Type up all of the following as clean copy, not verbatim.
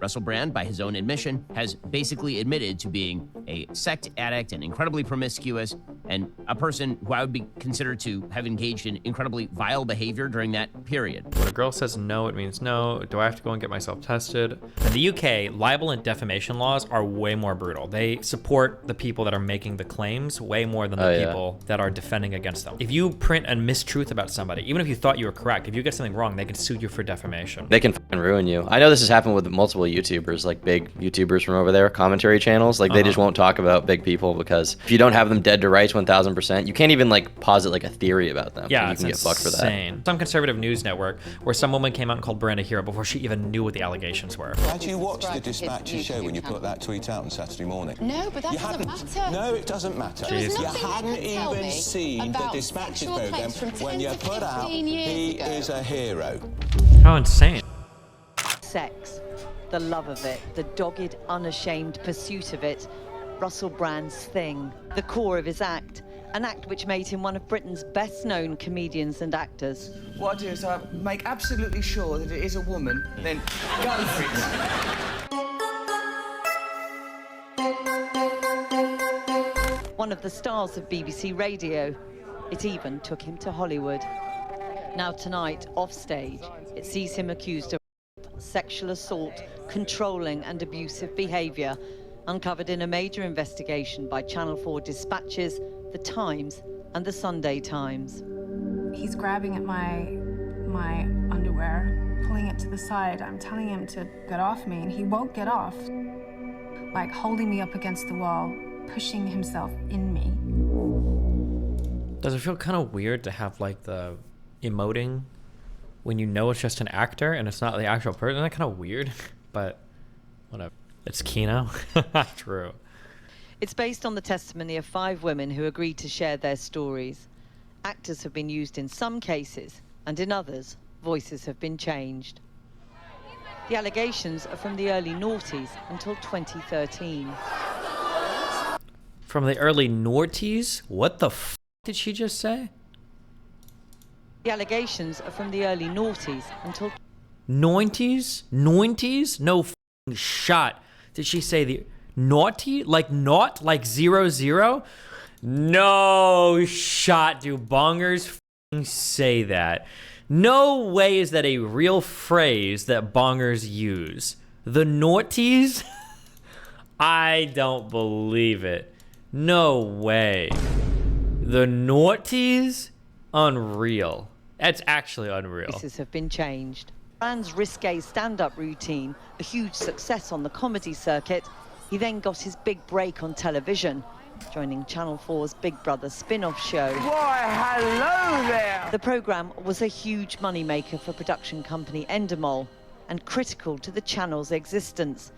Russell Brand, by his own admission, has basically admitted to being a sect addict and incredibly promiscuous, and a person who I would be considered to have engaged in incredibly vile behavior during that period. When a girl says no, it means no. Do I have to go and get myself tested? In the UK, libel and defamation laws are way more brutal. They support the people that are making the claims way more than the people that are defending against them. If you print a mistruth about somebody, even if you thought you were correct, if you get something wrong, they can sue you for defamation. They can fucking ruin you. I know this has happened with multiple YouTubers, like big YouTubers from over there, commentary channels. Like they just won't talk about big people because if you don't have them dead to rights 1000%, you can't even like posit like a theory about them. Yeah, you it's can get fucked for that. Some conservative news network where some woman came out and called Brand a hero before she even knew what the allegations were. Had you watched the Dispatches show when you put that tweet out on Saturday morning? No, but that doesn't matter. No, it doesn't matter. You hadn't even seen the Dispatches program when you put out he is a hero. How insane. Sex, the love of it, the dogged, unashamed pursuit of it, Russell Brand's thing, the core of his act, an act which made him one of Britain's best-known comedians and actors. What I do is I make absolutely sure that it is a woman, then go for it. One of the stars of BBC Radio. It even took him to Hollywood. Now tonight, off stage, it sees him accused of sexual assault, controlling and abusive behaviour, uncovered in a major investigation by Channel 4 Dispatches, The Times and The Sunday Times. He's grabbing at my underwear, pulling it to the side. I'm telling him to get off me and he won't get off. Like holding me up against the wall, pushing himself in me. Does it feel kind of weird to have like the emoting when you know it's just an actor and it's not the actual person? Isn't that kind of weird? But whatever. It's Kino. True. It's based on the testimony of 5 women who agreed to share their stories. Actors have been used in some cases, and in others, voices have been changed. The allegations are from the early noughties until 2013. From the early noughties? What the f did she just say? The allegations are from the early noughties until... 90s? 90s? No f***ing shot. Did she say the naughty? Like naught? Like 00? No shot. Do bongers f***ing say that? No way is that a real phrase that bongers use. The naughties? I don't believe it. No way. The naughties? Unreal. That's actually unreal. Voices have been changed. Brand's risque stand-up routine, a huge success on the comedy circuit. He then got his big break on television, joining Channel 4's Big Brother spin-off show. Why, hello there! The programme was a huge moneymaker for production company Endemol and critical to the channel's existence.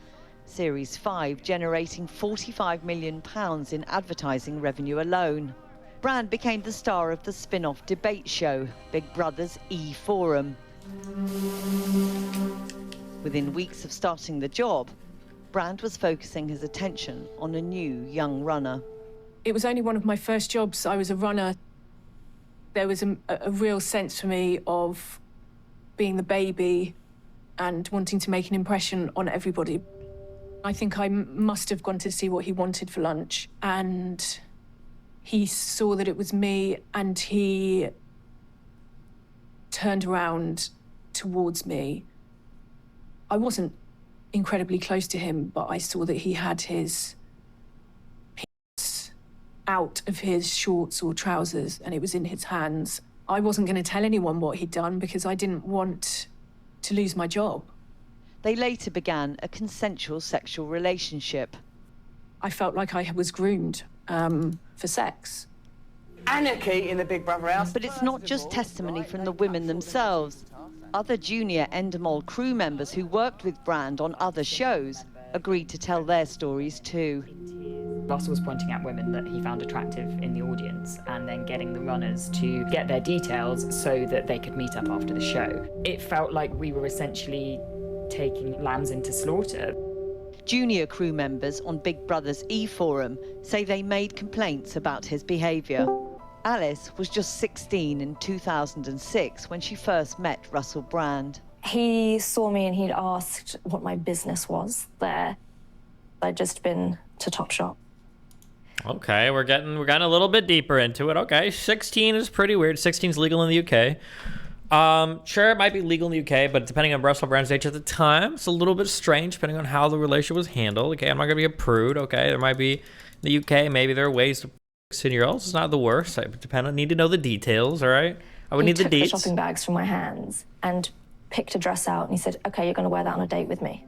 Series 5 generating £45 million in advertising revenue alone. Brand became the star of the spin-off debate show, Big Brother's E-Forum. Within weeks of starting the job, Brand was focusing his attention on a new young runner. It was only one of my first jobs. I was a runner. There was a real sense for me of being the baby and wanting to make an impression on everybody. I think I must have gone to see what he wanted for lunch, and he saw that it was me, and he turned around towards me. I wasn't incredibly close to him, but I saw that he had his penis out of his shorts or trousers, and it was in his hands. I wasn't going to tell anyone what he'd done because I didn't want to lose my job. They later began a consensual sexual relationship. I felt like I was groomed for sex. Anarchy in the Big Brother house. But it's not just testimony from the women themselves. Other junior Endemol crew members who worked with Brand on other shows agreed to tell their stories too. Russell was pointing out women that he found attractive in the audience and then getting the runners to get their details so that they could meet up after the show. It felt like we were essentially taking lambs into slaughter. Junior crew members on Big Brother's E-Forum say they made complaints about his behaviour. Alice was just 16 in 2006 when she first met Russell Brand. He saw me and he'd asked what my business was there. I'd just been to Topshop. Okay, we're getting a little bit deeper into it. Okay, 16 is pretty weird. 16 is legal in the UK. Sure, it might be legal in the UK, but depending on Russell Brand's age at the time, it's a little bit strange depending on how the relationship was handled. Okay, I'm not gonna be a prude. Okay, there might be in the UK, maybe there are ways to 16-year-olds. It's not the worst. I need to know the details. All right, I would need the deets. He took the shopping bags from my hands and picked a dress out, and he said, "Okay, you're gonna wear that on a date with me."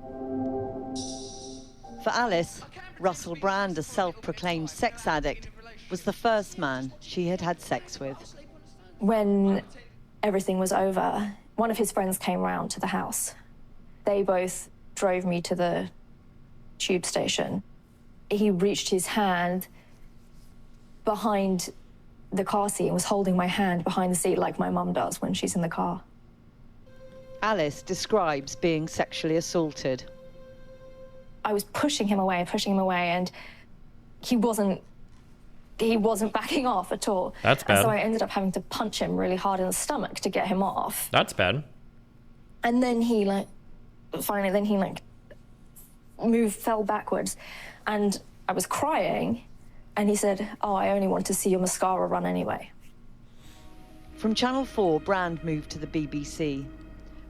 For Alice, Russell Brand, a self-proclaimed sex addict, was the first man she had had sex with. When everything was over, one of his friends came round to the house. They both drove me to the tube station. He reached his hand behind the car seat and was holding my hand behind the seat like my mum does when she's in the car. Alice describes being sexually assaulted. I was pushing him away, and he wasn't backing off at all. That's bad. And so I ended up having to punch him really hard in the stomach to get him off. That's bad. And then he fell backwards, and I was crying, and he said, "Oh, I only want to see your mascara run anyway." From Channel 4, Brand moved to the BBC,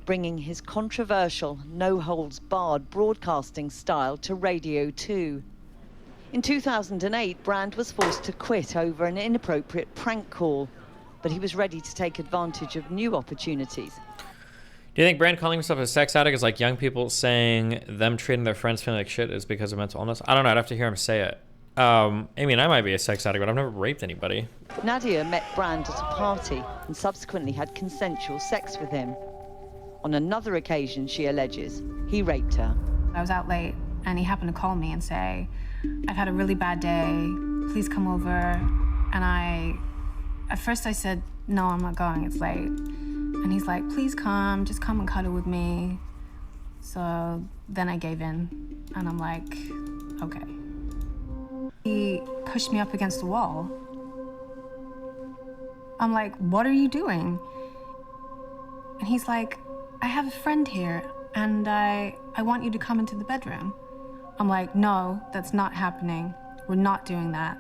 bringing his controversial, no-holds-barred broadcasting style to Radio 2. In 2008, Brand was forced to quit over an inappropriate prank call, but he was ready to take advantage of new opportunities. Do you think Brand calling himself a sex addict is like young people saying them treating their friends feeling like shit is because of mental illness? I don't know. I'd have to hear him say it. I mean, I might be a sex addict, but I've never raped anybody. Nadia met Brand at a party and subsequently had consensual sex with him. On another occasion, she alleges, he raped her. I was out late, and he happened to call me and say, "I've had a really bad day, please come over." And at first I said, "No, I'm not going, it's late." And he's like, "Please come, just come and cuddle with me." So then I gave in, and I'm like, okay. He pushed me up against the wall. I'm like, "What are you doing?" And he's like, "I have a friend here, and I want you to come into the bedroom." I'm like, "No, that's not happening. We're not doing that."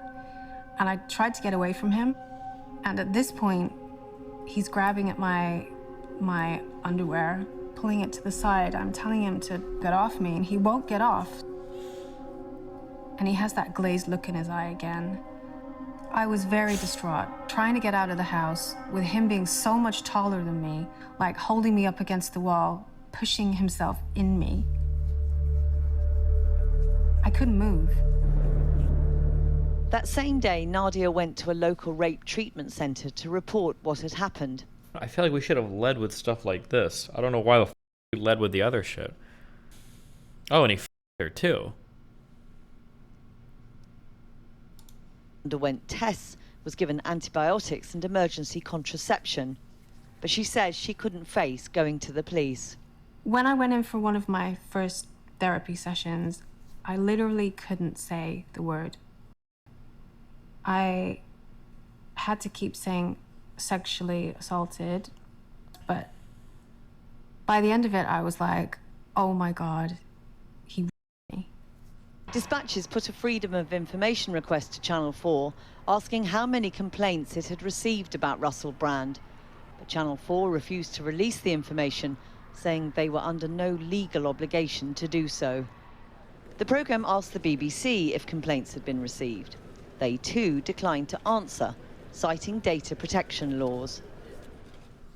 And I tried to get away from him. And at this point, he's grabbing at my underwear, pulling it to the side. I'm telling him to get off me, and he won't get off. And he has that glazed look in his eye again. I was very distraught, trying to get out of the house with him being so much taller than me, like holding me up against the wall, pushing himself in me. I couldn't move. That same day, Nadia went to a local rape treatment centre to report what had happened. I feel like we should have led with stuff like this. I don't know why the we led with the other shit. Oh, and he her too. Underwent tests, was given antibiotics and emergency contraception. But she says she couldn't face going to the police. When I went in for one of my first therapy sessions, I literally couldn't say the word. I had to keep saying sexually assaulted, but by the end of it, I was like, oh my God, he raped me. Dispatches put a Freedom of Information request to Channel 4, asking how many complaints it had received about Russell Brand. But Channel 4 refused to release the information, saying they were under no legal obligation to do so. The programme asked the BBC if complaints had been received. They too declined to answer, citing data protection laws.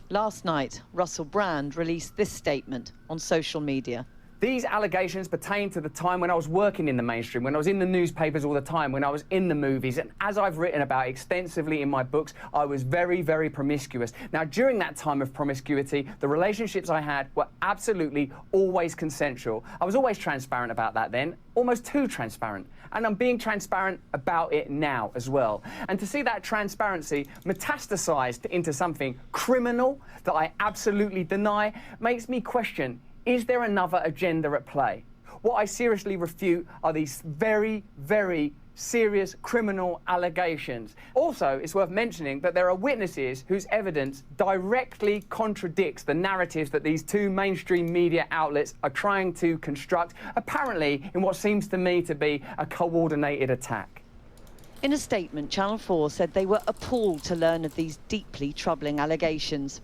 Last night, Russell Brand released this statement on social media. These allegations pertain to the time when I was working in the mainstream, when I was in the newspapers all the time, when I was in the movies, and as I've written about extensively in my books, I was very, very promiscuous. Now, during that time of promiscuity, the relationships I had were absolutely always consensual. I was always transparent about that then, almost too transparent. And I'm being transparent about it now as well. And to see that transparency metastasized into something criminal that I absolutely deny makes me question, is there another agenda at play? What I seriously refute are these very, very serious criminal allegations. Also, it's worth mentioning that there are witnesses whose evidence directly contradicts the narratives that these two mainstream media outlets are trying to construct, apparently in what seems to me to be a coordinated attack. In a statement, Channel 4 said they were appalled to learn of these deeply troubling allegations.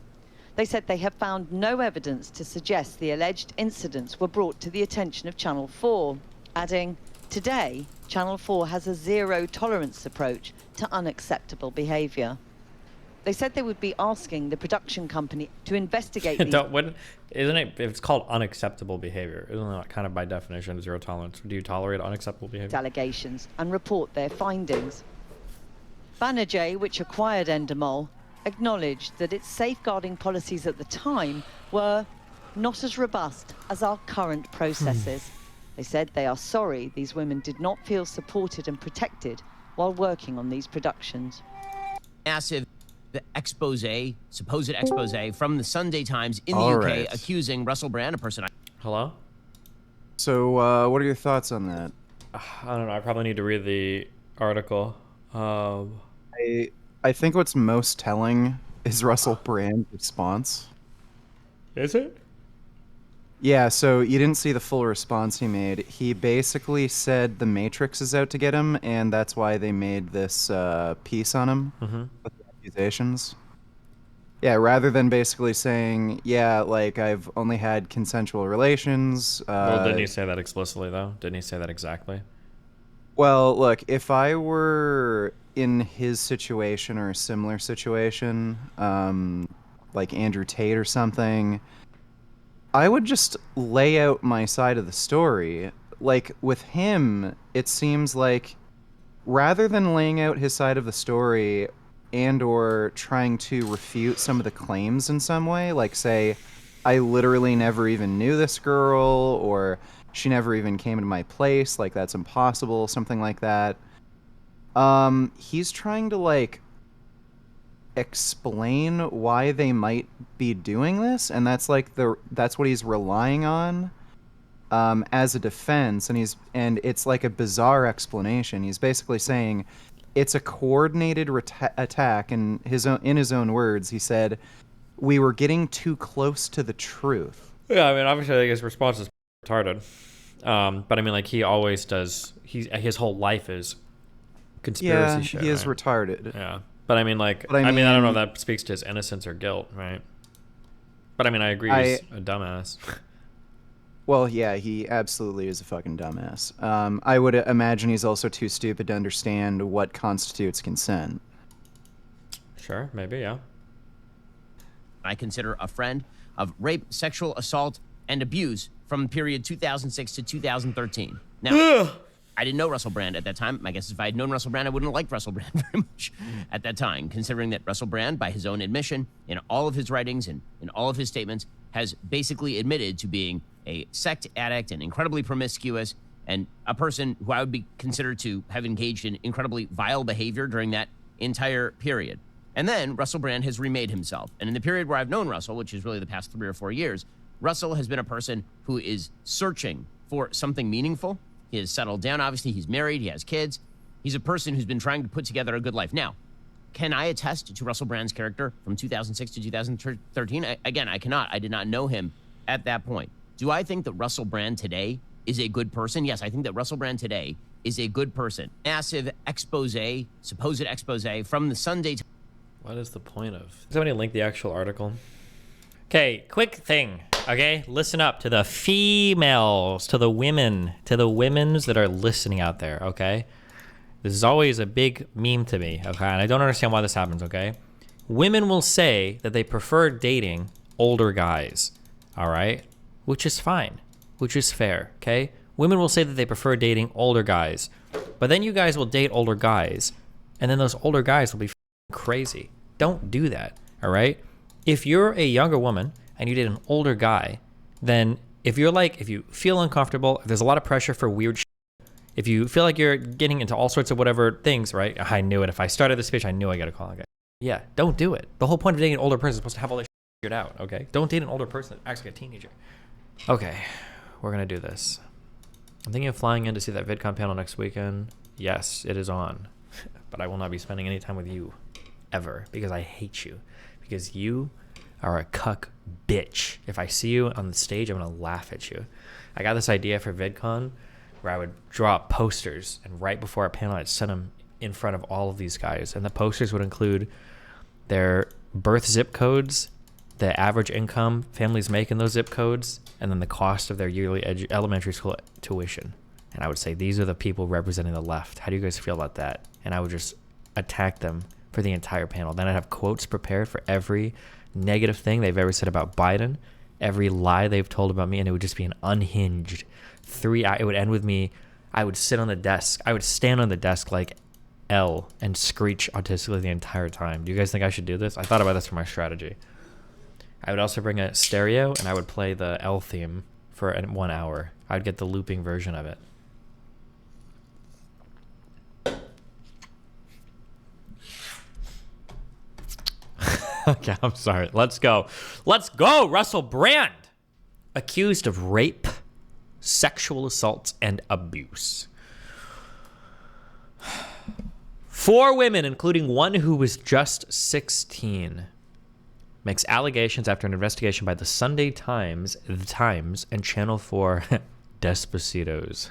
They said they have found no evidence to suggest the alleged incidents were brought to the attention of Channel 4, adding, "Today, Channel 4 has a zero-tolerance approach to unacceptable behaviour." They said they would be asking the production company to investigate these... Isn't it, if it's called unacceptable behavior, isn't that kind of by definition zero tolerance? Do you tolerate unacceptable behavior? ...allegations and report their findings. Banerjee, which acquired Endemol, acknowledged that its safeguarding policies at the time were not as robust as our current processes. They said they are sorry these women did not feel supported and protected while working on these productions. Massive supposed expose from the Sunday Times in the UK accusing Russell Brand, a person... Hello? So, what are your thoughts on that? I don't know. I probably need to read the article. I think what's most telling is Russell Brand's response. Is it? Yeah, so you didn't see the full response he made. He basically said the Matrix is out to get him, and that's why they made this piece on him with the accusations. Yeah, rather than basically saying, yeah, like, I've only had consensual relations. Well, didn't he say that explicitly, though? Didn't he say that exactly? Well, look, if I were in his situation or a similar situation, like Andrew Tate or something, I would just lay out my side of the story. Like, with him, it seems like rather than laying out his side of the story and or trying to refute some of the claims in some way, like say, I literally never even knew this girl, or she never even came to my place, like that's impossible, something like that. He's trying to, like, explain why they might be doing this, and that's like that's what he's relying on as a defense, and it's like a bizarre explanation. He's basically saying it's a coordinated attack, and in his own words, he said, "We were getting too close to the truth." Yeah, I mean, obviously, I think his response is retarded. But I mean, like, he always does. His whole life is conspiracy shit. He is retarded. Yeah. But I mean, like, I mean, I don't know if that speaks to his innocence or guilt, right? But I mean, I agree he's a dumbass. Well, yeah, he absolutely is a fucking dumbass. I would imagine he's also too stupid to understand what constitutes consent. Sure, maybe, yeah. I consider a friend of rape, sexual assault, and abuse from the period 2006 to 2013. Now, I didn't know Russell Brand at that time. My guess is if I had known Russell Brand, I wouldn't have liked Russell Brand very much at that time, considering that Russell Brand, by his own admission, in all of his writings and in all of his statements, has basically admitted to being a sect addict and incredibly promiscuous, and a person who I would be considered to have engaged in incredibly vile behavior during that entire period. And then Russell Brand has remade himself. And in the period where I've known Russell, which is really the past 3 or 4 years, Russell has been a person who is searching for something meaningful. He has settled down. Obviously, he's married. He has kids. He's a person who's been trying to put together a good life. Now, can I attest to Russell Brand's character from 2006 to 2013? Again, I cannot. I did not know him at that point. Do I think that Russell Brand today is a good person? Yes, I think that Russell Brand today is a good person. Massive supposed expose from the Sunday Times. What is the point of? Somebody link the actual article. Okay, quick thing. Okay, listen up to the females, to the women's that are listening out there, okay? This is always a big meme to me, okay? And I don't understand why this happens, okay? Women will say that they prefer dating older guys, all right? Which is fine, which is fair, okay? Women will say that they prefer dating older guys, but then you guys will date older guys, and then those older guys will be crazy. Don't do that, all right? If you're a younger woman and you date an older guy, then if you feel uncomfortable, if there's a lot of pressure for weird shit, if you feel like you're getting into all sorts of whatever things, right? I knew it. If I started this bitch, I knew I got to call a guy. Yeah, don't do it. The whole point of dating an older person is supposed to have all this shit figured out, okay? Don't date an older person that acts like a teenager. Okay, we're going to do this. I'm thinking of flying in to see that VidCon panel next weekend. Yes, it is on. But I will not be spending any time with you. Ever. Because I hate you. Because you are a cuck bitch. If I see you on the stage, I'm going to laugh at you. I got this idea for VidCon where I would draw up posters, and right before our panel, I'd set them in front of all of these guys. And the posters would include their birth zip codes, the average income families make in those zip codes, and then the cost of their yearly elementary school tuition. And I would say, these are the people representing the left. How do you guys feel about that? And I would just attack them for the entire panel. Then I'd have quotes prepared for every negative thing they've ever said about Biden, every lie they've told about me, and it would just be an unhinged 3 hours. It would end with me. I would sit on the desk. I would stand on the desk like L and screech autistically the entire time. Do you guys think I should do this? I thought about this for my strategy. I would also bring a stereo, and I would play the L theme for 1 hour. I would get the looping version of it. Okay, I'm sorry. Let's go. Let's go. Russell Brand, accused of rape, sexual assault, and abuse. 4 women, including one who was just 16, makes allegations after an investigation by the Sunday Times, The Times, and Channel 4 Despotitos.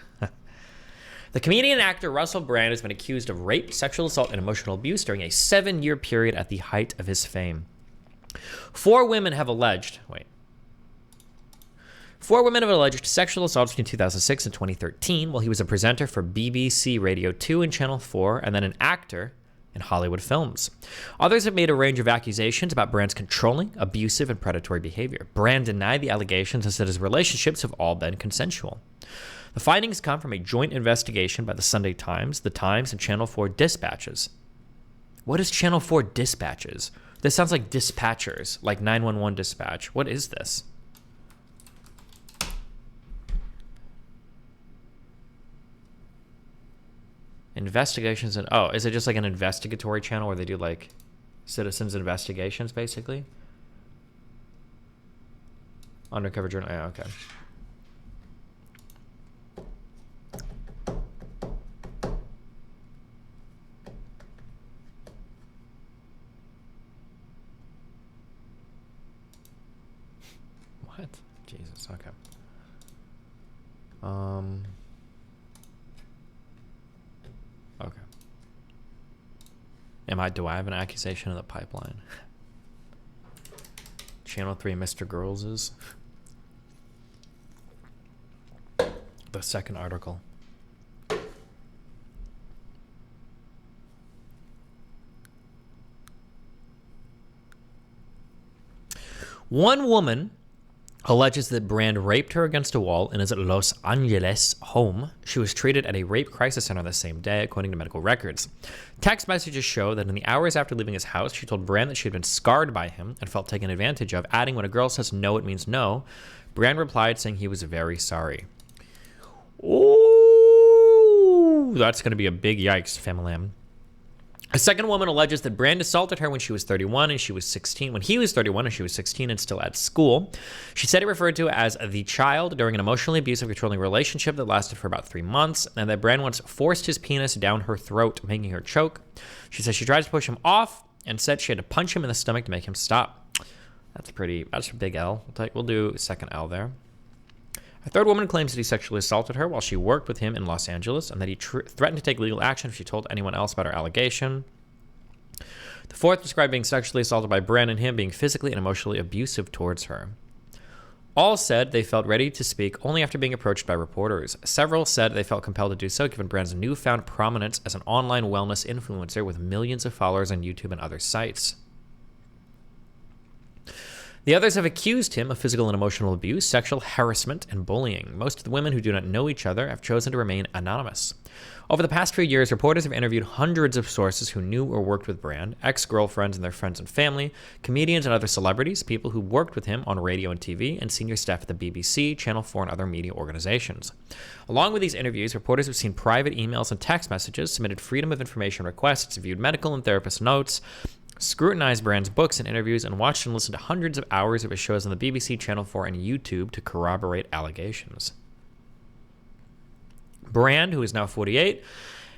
The comedian and actor Russell Brand has been accused of rape, sexual assault, and emotional abuse during a 7-year period at the height of his fame. 4 women have alleged sexual assaults between 2006 and 2013 while he was a presenter for BBC Radio 2 and Channel 4, and then an actor in Hollywood films. Others have made a range of accusations about Brand's controlling, abusive, and predatory behavior. Brand denied the allegations and said his relationships have all been consensual. The findings come from a joint investigation by the Sunday Times, The Times, and Channel 4 Dispatches. What is Channel 4 Dispatches? This sounds like dispatchers, like 911 dispatch. What is this? Investigations and is it just like an investigatory channel where they do like citizens investigations, basically? Undercover journal. Yeah, okay. What? Jesus. Okay. Okay. Do I have an accusation in the pipeline? Channel 3 Mr. Girls is the second article. One woman alleges that Brand raped her against a wall in his Los Angeles home. She was treated at a rape crisis center the same day, according to medical records. Text messages show that in the hours after leaving his house, she told Brand that she had been scarred by him and felt taken advantage of, adding, when a girl says no, it means no. Brand replied saying he was very sorry. Ooh, that's going to be a big yikes, familam. A second woman alleges that Brand assaulted her when she was 31 and she was 16, when he was 31 and she was 16 and still at school. She said he referred to as the child during an emotionally abusive, controlling relationship that lasted for about 3 months, and that Brand once forced his penis down her throat, making her choke. She says she tried to push him off and said she had to punch him in the stomach to make him stop. That's a big L. We'll do second L there. A third woman claims that he sexually assaulted her while she worked with him in Los Angeles, and that he threatened to take legal action if she told anyone else about her allegation. The fourth described being sexually assaulted by Brand and him being physically and emotionally abusive towards her. All said they felt ready to speak only after being approached by reporters. Several said they felt compelled to do so given Brand's newfound prominence as an online wellness influencer with millions of followers on YouTube and other sites. The others have accused him of physical and emotional abuse, sexual harassment, and bullying. Most of the women who do not know each other have chosen to remain anonymous. Over the past few years, reporters have interviewed hundreds of sources who knew or worked with Brand, ex-girlfriends and their friends and family, comedians and other celebrities, people who worked with him on radio and TV, and senior staff at the BBC, Channel 4, and other media organizations. Along with these interviews, reporters have seen private emails and text messages, submitted freedom of information requests, viewed medical and therapist notes, scrutinized Brand's books and interviews, and watched and listened to hundreds of hours of his shows on the BBC, Channel 4, and YouTube to corroborate allegations. Brand, who is now 48,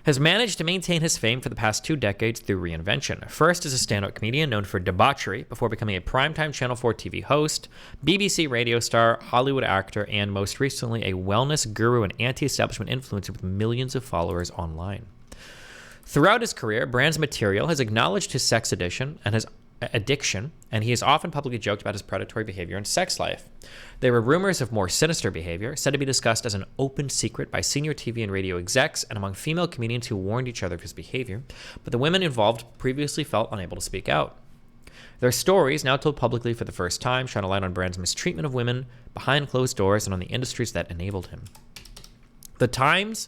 has managed to maintain his fame for the past 2 decades through reinvention. First as a stand-up comedian known for debauchery before becoming a primetime Channel 4 TV host, BBC radio star, Hollywood actor, and most recently a wellness guru and anti-establishment influencer with millions of followers online. Throughout his career, Brand's material has acknowledged his sex addiction, and he has often publicly joked about his predatory behavior and sex life. There were rumors of more sinister behavior, said to be discussed as an open secret by senior TV and radio execs and among female comedians who warned each other of his behavior, but the women involved previously felt unable to speak out. Their stories, now told publicly for the first time, shine a light on Brand's mistreatment of women behind closed doors and on the industries that enabled him. The Times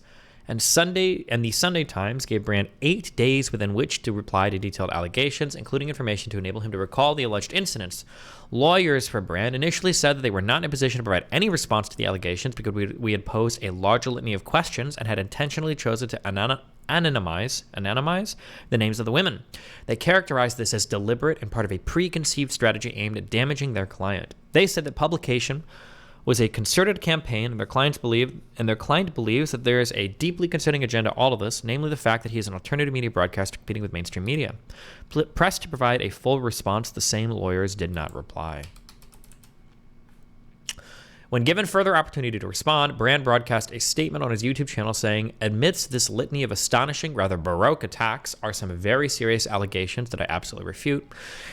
and the Sunday Times gave Brand 8 days within which to reply to detailed allegations, including information to enable him to recall the alleged incidents. Lawyers for Brand initially said that they were not in a position to provide any response to the allegations because we had posed a larger litany of questions and had intentionally chosen to anonymize the names of the women. They characterized this as deliberate and part of a preconceived strategy aimed at damaging their client. They said that publication was a concerted campaign, and their client believes that there is a deeply concerning agenda to all of this, namely the fact that he is an alternative media broadcaster competing with mainstream media. Pressed to provide a full response, the same lawyers did not reply. When given further opportunity to respond, Brand broadcast a statement on his YouTube channel saying, "Amidst this litany of astonishing, rather baroque attacks are some very serious allegations that I absolutely refute."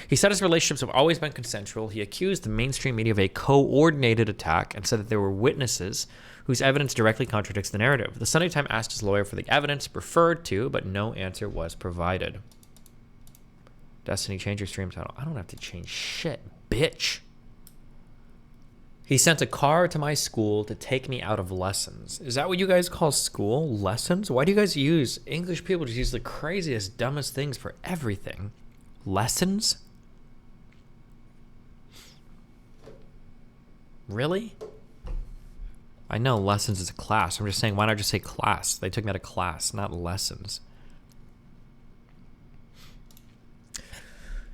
He said his relationships have always been consensual. He accused the mainstream media of a coordinated attack and said that there were witnesses whose evidence directly contradicts the narrative. The Sunday Times asked his lawyer for the evidence referred to, but no answer was provided. Destiny, change your stream title. I don't have to change shit, bitch. He sent a car to my school to take me out of lessons. Is that what you guys call school? Lessons? Why do you guys use English people just use the craziest, dumbest things for everything? Lessons? Really? I know lessons is a class. I'm just saying, why not just say class? They took me out of class, not lessons.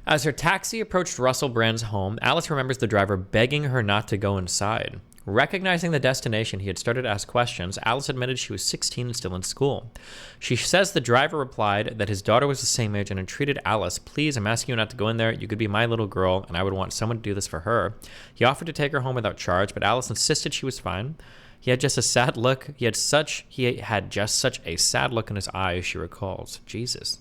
As her taxi approached Russell Brand's home, Alice remembers the driver begging her not to go inside. Recognizing the destination, he had started to ask questions. Alice admitted she was 16 and still in school. She says the driver replied that his daughter was the same age and entreated Alice, "Please, I'm asking you not to go in there. You could be my little girl, and I would want someone to do this for her." He offered to take her home without charge, but Alice insisted she was fine. He had just a sad look. He had just such a sad look in his eyes, she recalls. Jesus.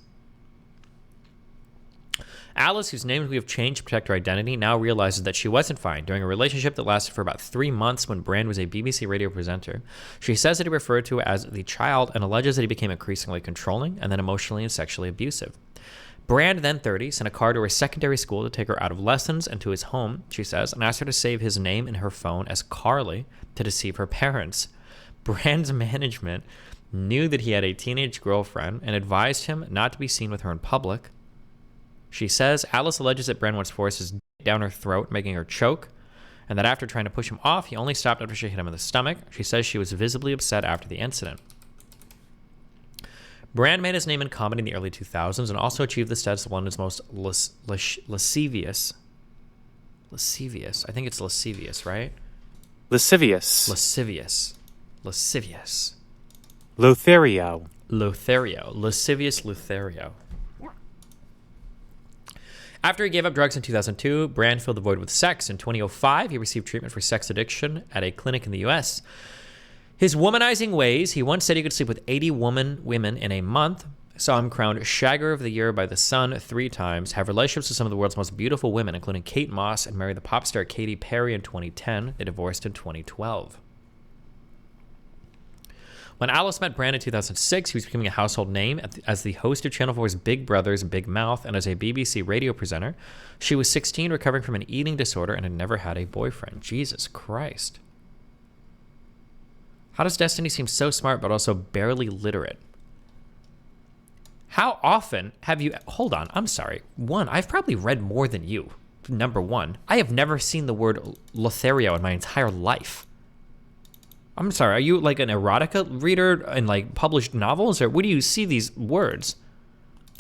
Alice, whose name we have changed to protect her identity, now realizes that she wasn't fine during a relationship that lasted for about 3 months when Brand was a BBC radio presenter. She says that he referred to her as the child and alleges that he became increasingly controlling and then emotionally and sexually abusive. Brand, then 30, sent a car to her secondary school to take her out of lessons and to his home, she says, and asked her to save his name in her phone as Carly to deceive her parents. Brand's management knew that he had a teenage girlfriend and advised him not to be seen with her in public. She says Alice alleges that Brand once forced his down her throat, making her choke, and that after trying to push him off, he only stopped after she hit him in the stomach. She says she was visibly upset after the incident. Brand made his name in comedy in the early 2000s and also achieved the status of one of his most lascivious. I think it's lascivious, right? Lascivious. Lothario. Lascivious Lothario. After he gave up drugs in 2002, Brand filled the void with sex. In 2005, he received treatment for sex addiction at a clinic in the U.S. His womanizing ways, he once said he could sleep with 80 women in a month, saw him crowned Shagger of the Year by The Sun 3 times, have relationships with some of the world's most beautiful women, including Kate Moss, and married the pop star Katy Perry in 2010. They divorced in 2012. When Alice met Brand in 2006, he was becoming a household name as the host of Channel 4's Big Brother's Big Mouth and as a BBC radio presenter. She was 16, recovering from an eating disorder, and had never had a boyfriend. Jesus Christ. How does Destiny seem so smart but also barely literate? How often have you... Hold on, I'm sorry. One, I've probably read more than you. Number one, I have never seen the word Lothario in my entire life. I'm sorry, are you like an erotica reader in like published novels, or where do you see these words?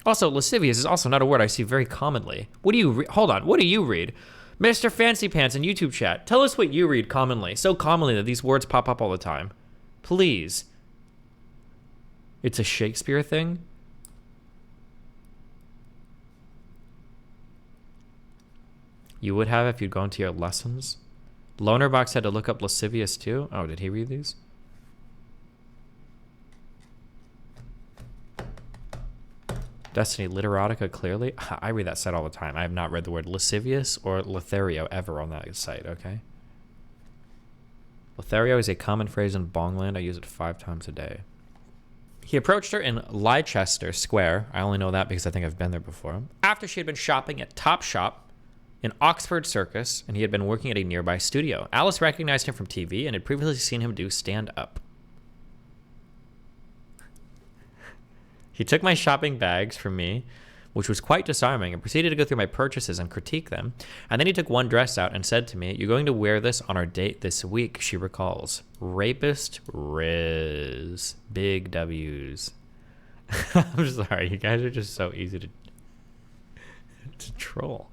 Also, lascivious is also not a word I see very commonly. What do you hold on, what do you read? Mr. Fancy Pants in YouTube chat, tell us what you read commonly, so commonly that these words pop up all the time. Please. It's a Shakespeare thing? You would have if you'd gone to your lessons? Lonerbox had to look up lascivious too? Oh, did he read these? Destiny, literotica, clearly. I read that site all the time. I have not read the word lascivious or Lothario ever on that site, okay? Lothario is a common phrase in Bongland. I use it 5 times a day. He approached her in Leicester Square. I only know that because I think I've been there before. After she had been shopping at Topshop in Oxford Circus, and he had been working at a nearby studio. Alice recognized him from TV and had previously seen him do stand-up. He took my shopping bags from me, which was quite disarming, and proceeded to go through my purchases and critique them. And then he took one dress out and said to me, "You're going to wear this on our date this week," she recalls. Rapist Riz. Big W's. I'm sorry, you guys are just so easy to troll.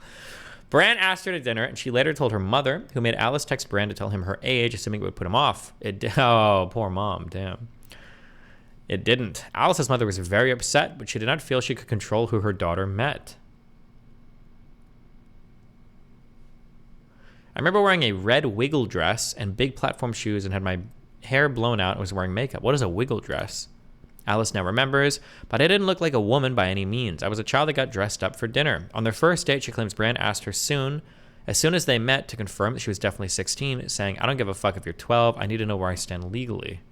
Bran asked her to dinner, and she later told her mother, who made Alice text Bran to tell him her age, assuming it would put him off. Oh, poor mom, damn. It didn't. Alice's mother was very upset, but she did not feel she could control who her daughter met. I remember wearing a red wiggle dress and big platform shoes and had my hair blown out and was wearing makeup. What is a wiggle dress? Alice now remembers, but I didn't look like a woman by any means. I was a child that got dressed up for dinner. On their first date, she claims Bran asked her as soon as they met, to confirm that she was definitely 16, saying, "I don't give a fuck if you're 12. I need to know where I stand legally."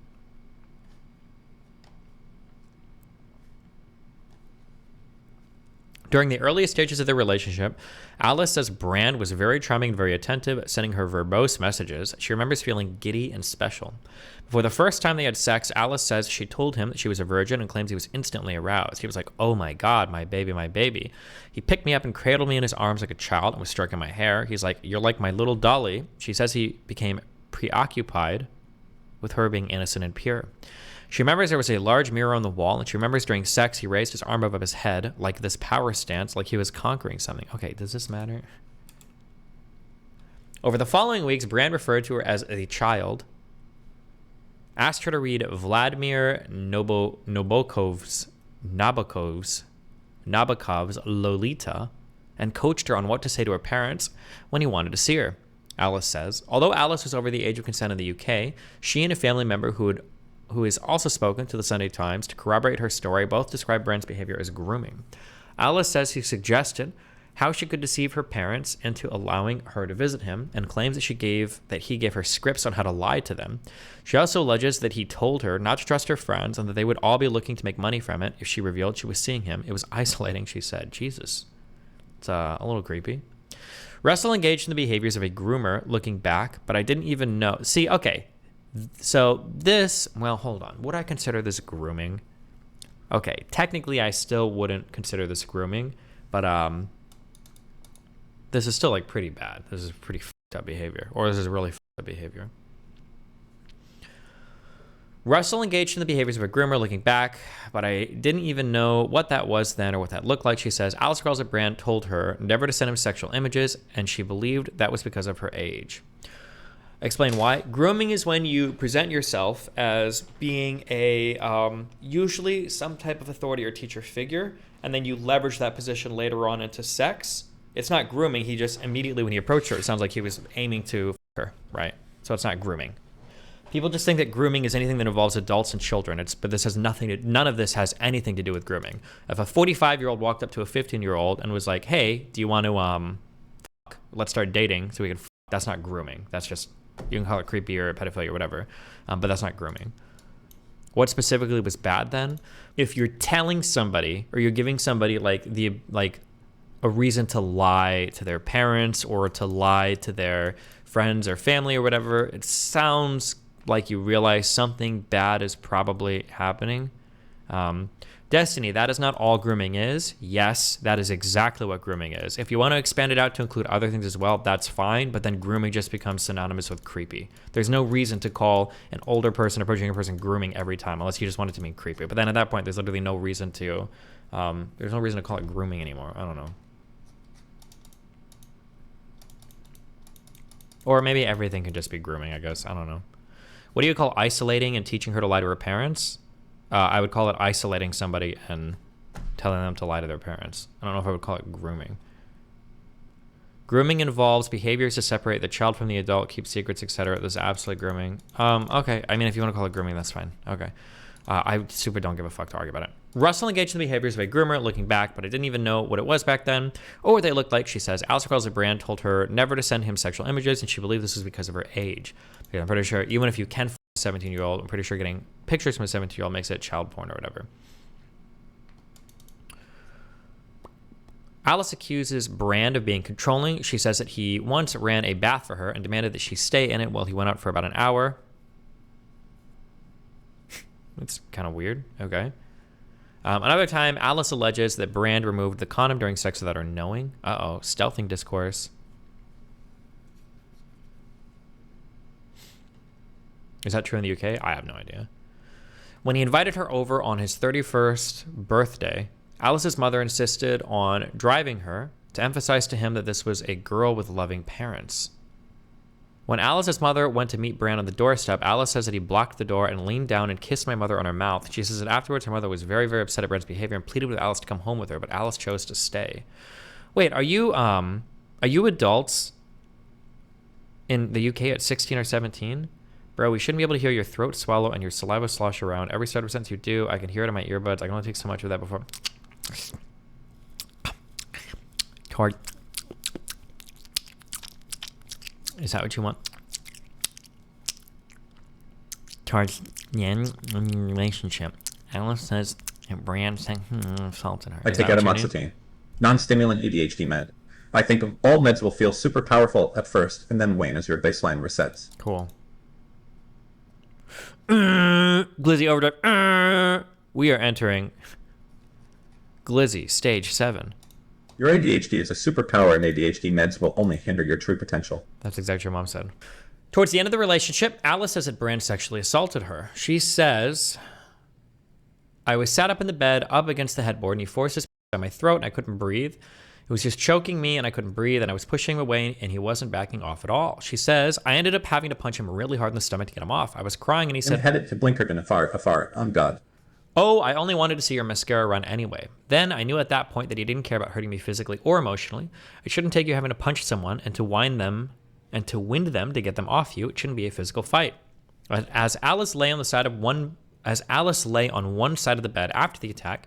During the earliest stages of their relationship, Alice says Bran was very charming and very attentive, sending her verbose messages. She remembers feeling giddy and special. Before the first time they had sex, Alice says she told him that she was a virgin and claims he was instantly aroused. He was like, "Oh my God, my baby, my baby." He picked me up and cradled me in his arms like a child and was stroking my hair. He's like, "You're like my little dolly." She says he became preoccupied with her being innocent and pure. She remembers there was a large mirror on the wall, and she remembers during sex he raised his arm above his head like this power stance, like he was conquering something. Okay, does this matter? Over the following weeks, Bran referred to her as a child, asked her to read Vladimir Nabokov's Lolita, and coached her on what to say to her parents when he wanted to see her. Alice says, although Alice was over the age of consent in the UK, she and a family member who is also spoken to the Sunday Times to corroborate her story both describe Bran's behavior as grooming. Alice says he suggested how she could deceive her parents into allowing her to visit him, and claims that he gave her scripts on how to lie to them. She also alleges that he told her not to trust her friends and that they would all be looking to make money from it if she revealed she was seeing him. It was isolating, she said. Jesus. It's a little creepy. Russell engaged in the behaviors of a groomer looking back, but I didn't even know. See, okay. So this, well, hold on. Would I consider this grooming? Okay, technically I still wouldn't consider this grooming, but this is still like pretty bad. This is pretty fucked up behavior, or this is really fucked up behavior. Russell engaged in the behaviors of a groomer looking back, but I didn't even know what that was then or what that looked like, she says. Alice recalls that Bran told her never to send him sexual images, and she believed that was because of her age. Explain why. Grooming is when you present yourself as being a usually some type of authority or teacher figure, and then you leverage that position later on into sex. It's not grooming. He just immediately, when he approached her, it sounds like he was aiming to f her, right? So it's not grooming. People just think that grooming is anything that involves adults and children. But this has none of this has anything to do with grooming. If a 45-year-old walked up to a 15-year-old and was like, "Hey, do you want to let's start dating so we can that's not grooming. That's just, you can call it creepy or pedophilia or whatever, but that's not grooming. What specifically was bad then? If you're telling somebody or you're giving somebody a reason to lie to their parents or to lie to their friends or family or whatever, it sounds like you realize something bad is probably happening. Destiny, that is not all grooming is. Yes, that is exactly what grooming is. If you want to expand it out to include other things as well, that's fine, but then grooming just becomes synonymous with creepy. There's no reason to call an older person approaching a person grooming every time, unless you just want it to mean creepy. But then at that point, there's literally no reason to, call it grooming anymore. I don't know. Or maybe everything can just be grooming, I guess. I don't know. What do you call isolating and teaching her to lie to her parents? I would call it isolating somebody and telling them to lie to their parents. I don't know if I would call it grooming. Grooming involves behaviors to separate the child from the adult, keep secrets, etc. This is absolutely grooming. Okay. I mean, if you want to call it grooming, that's fine. Okay. I super don't give a fuck to argue about it. Russell engaged in the behaviors of a groomer looking back, but I didn't even know what it was back then or what they looked like, she says. Alice recalls that Brand told her never to send him sexual images, and she believed this was because of her age. Because I'm pretty sure, even if you can f a 17-year-old, I'm pretty sure getting pictures from a 17-year-old makes it child porn or whatever. Alice accuses Brand of being controlling. She says that he once ran a bath for her and demanded that she stay in it while he went out for about an hour. It's kind of weird. Okay. Another time, Alice alleges that Brand removed the condom during sex without her knowing. Uh-oh. Stealthing discourse. Is that true in the UK? I have no idea. When he invited her over on his 31st birthday, Alice's mother insisted on driving her to emphasize to him that this was a girl with loving parents. When Alice's mother went to meet Brand on the doorstep, Alice says that he blocked the door and leaned down and kissed my mother on her mouth. She says that afterwards her mother was very, very upset at Brand's behavior and pleaded with Alice to come home with her, but Alice chose to stay. Wait, are you adults in the UK at 16 or 17? Bro, we shouldn't be able to hear your throat swallow and your saliva slosh around. Every start of a sentence you do, I can hear it in my earbuds. I can only take so much of that before... Toward... Is that what you want? Towards the end of your relationship, Alice says that Brand assaulted her. I take atomoxetine, non-stimulant ADHD med. I think all meds will feel super powerful at first and then wane as your baseline resets. Cool. Glizzy overdrive. We are entering Glizzy stage 7. Your ADHD is a superpower, and ADHD meds will only hinder your true potential. That's exactly what your mom said. Towards the end of the relationship, Alice says that Brand sexually assaulted her. She says, I was sat up in the bed, up against the headboard, and he forced his down my throat, and I couldn't breathe. He was just choking me, and I couldn't breathe, and I was pushing him away, and he wasn't backing off at all. She says, I ended up having to punch him really hard in the stomach to get him off. I was crying, and he said, headed to Blinkerton afar, on God. Oh, I only wanted to see your mascara run anyway. Then I knew at that point that he didn't care about hurting me physically or emotionally. It shouldn't take you having to punch someone and to wind them and to wind them to get them off you. It shouldn't be a physical fight. As Alice lay on one side of the bed after the attack,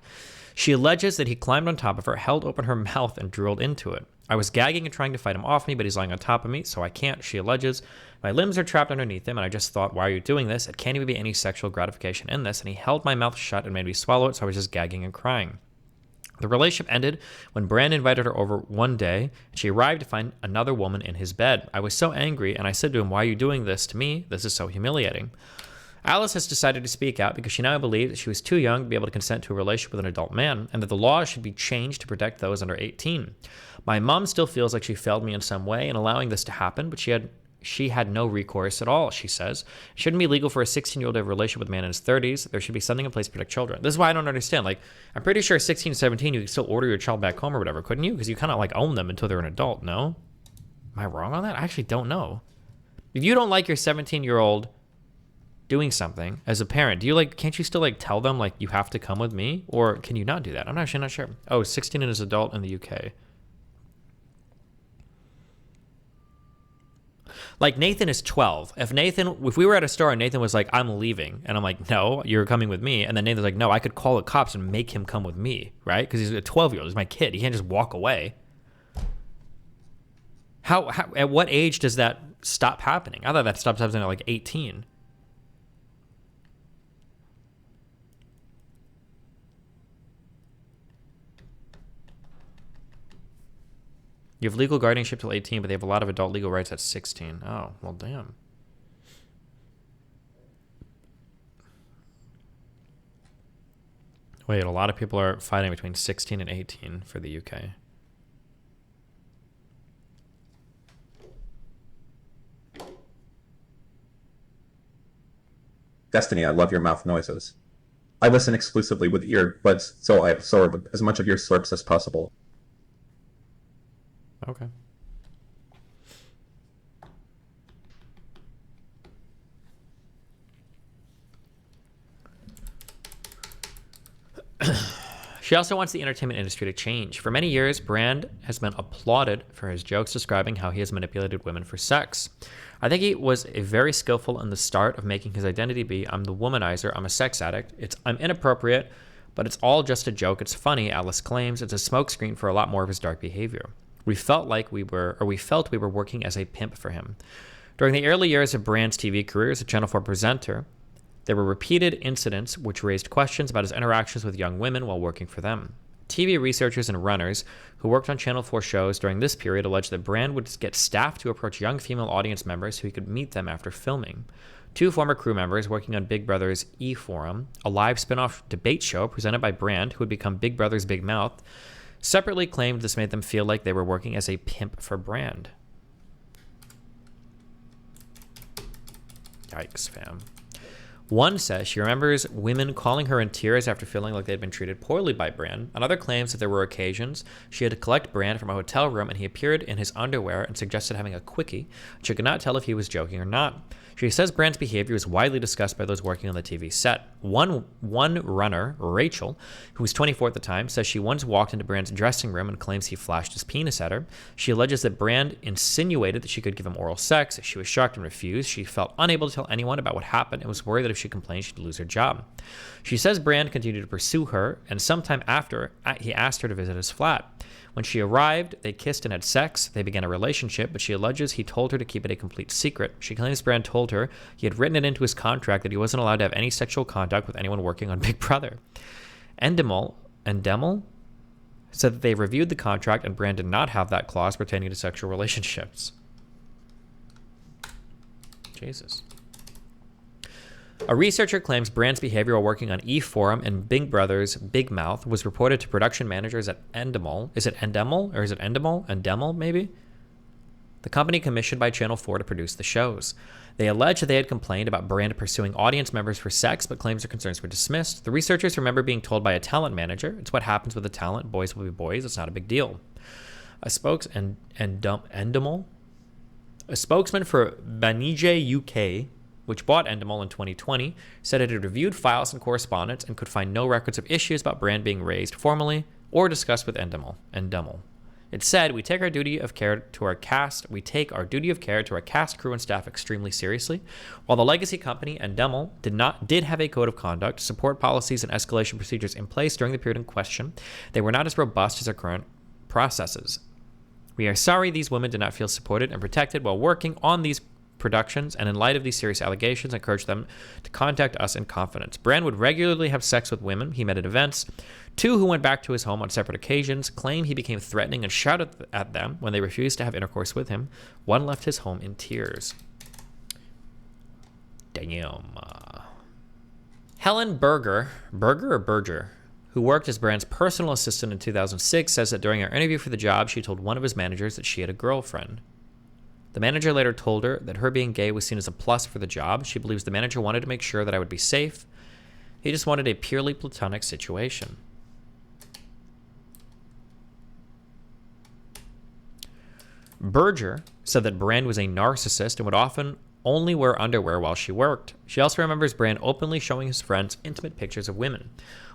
she alleges that he climbed on top of her, held open her mouth, and drilled into it. I was gagging and trying to fight him off me, but he's lying on top of me, so I can't, she alleges. My limbs are trapped underneath him, and I just thought, why are you doing this? It can't even be any sexual gratification in this, and he held my mouth shut and made me swallow it, so I was just gagging and crying. The relationship ended when Brand invited her over one day, and she arrived to find another woman in his bed. I was so angry, and I said to him, why are you doing this to me? This is so humiliating. Alice has decided to speak out because she now believes that she was too young to be able to consent to a relationship with an adult man, and that the law should be changed to protect those under 18. My mom still feels like she failed me in some way in allowing this to happen, but she had no recourse at all, she says. It shouldn't be legal for a 16-year-old to have a relationship with a man in his 30s. There should be something in place to protect children. This is why I don't understand. Like, I'm pretty sure 16, 17, you could still order your child back home or whatever, couldn't you? Because you kind of like own them until they're an adult, no? Am I wrong on that? I actually don't know. If you don't like your 17-year-old doing something as a parent, can't you still tell them you have to come with me? Or can you not do that? I'm actually not sure. Oh, 16 and is adult in the UK. Nathan is 12. If we were at a store and Nathan was like, I'm leaving, and I'm like, no, you're coming with me, and then Nathan's like, no, I could call the cops and make him come with me, right? Because he's a 12-year-old, he's my kid, he can't just walk away. How at what age does that stop happening? I thought that stops happening at 18. You have legal guardianship till 18, but they have a lot of adult legal rights at 16. Oh, well, damn. Wait, a lot of people are fighting between 16 and 18 for the UK. Destiny, I love your mouth noises. I listen exclusively with earbuds, so I absorb as much of your slurps as possible. Okay. She also wants the entertainment industry to change. For many years, Brand has been applauded for his jokes describing how he has manipulated women for sex. I think he was very skillful in the start of making his identity be, I'm the womanizer, I'm a sex addict, I'm inappropriate, but it's all just a joke, it's funny, Alice claims. It's a smokescreen for a lot more of his dark behavior. We felt we were working as a pimp for him. During the early years of Brand's TV career as a Channel 4 presenter, there were repeated incidents which raised questions about his interactions with young women while working for them. TV researchers and runners who worked on Channel 4 shows during this period alleged that Brand would get staff to approach young female audience members so he could meet them after filming. 2 former crew members working on Big Brother's E-Forum, a live spin-off debate show presented by Brand, who would become Big Brother's Big Mouth, separately claimed this made them feel like they were working as a pimp for Brand. Yikes, fam. One says she remembers women calling her in tears after feeling like they'd been treated poorly by Brand. Another claims that there were occasions she had to collect Brand from a hotel room and he appeared in his underwear and suggested having a quickie. She could not tell if he was joking or not. She says Brand's behavior was widely discussed by those working on the TV set. One runner, Rachel, who was 24 at the time, says she once walked into Brand's dressing room and claims he flashed his penis at her. She alleges that Brand insinuated that she could give him oral sex. She was shocked and refused. She felt unable to tell anyone about what happened and was worried that if she complained, she'd lose her job. She says Brand continued to pursue her, and sometime after, he asked her to visit his flat. When she arrived, they kissed and had sex. They began a relationship, but she alleges he told her to keep it a complete secret. She claims Brand told her he had written it into his contract that he wasn't allowed to have any sexual contact with anyone working on Big Brother. Endemol said that they reviewed the contract and Brand did not have that clause pertaining to sexual relationships. Jesus. A researcher claims Brand's behavior while working on E-Forum and Big Brother's Big Mouth was reported to production managers at Endemol. Is it Endemol or is it Endemol? Endemol, maybe? The company commissioned by Channel 4 to produce the shows. They allege that they had complained about Brand pursuing audience members for sex, but claims their concerns were dismissed. The researchers remember being told by a talent manager, it's what happens with the talent, boys will be boys, it's not a big deal. A spokesman for Banijay UK, which bought Endemol in 2020, said it had reviewed files and correspondence and could find no records of issues about Brand being raised formally or discussed with Endemol. It said, we take our duty of care to our cast, crew, and staff extremely seriously. While the legacy company, Endemol, did have a code of conduct, support policies, and escalation procedures in place during the period in question, they were not as robust as our current processes. We are sorry these women did not feel supported and protected while working on these productions, and in light of these serious allegations, encourage them to contact us in confidence. Brand would regularly have sex with women he met at events. 2 who went back to his home on separate occasions claim he became threatening and shouted at them when they refused to have intercourse with him. 1 left his home in tears. Damn. Helen Berger, who worked as Brand's personal assistant in 2006, says that during her interview for the job, she told one of his managers that she had a girlfriend. The manager later told her that her being gay was seen as a plus for the job. She believes the manager wanted to make sure that I would be safe. He just wanted a purely platonic situation. Berger said that Brand was a narcissist and would often only wear underwear while she worked. She also remembers Brand openly showing his friends intimate pictures of women.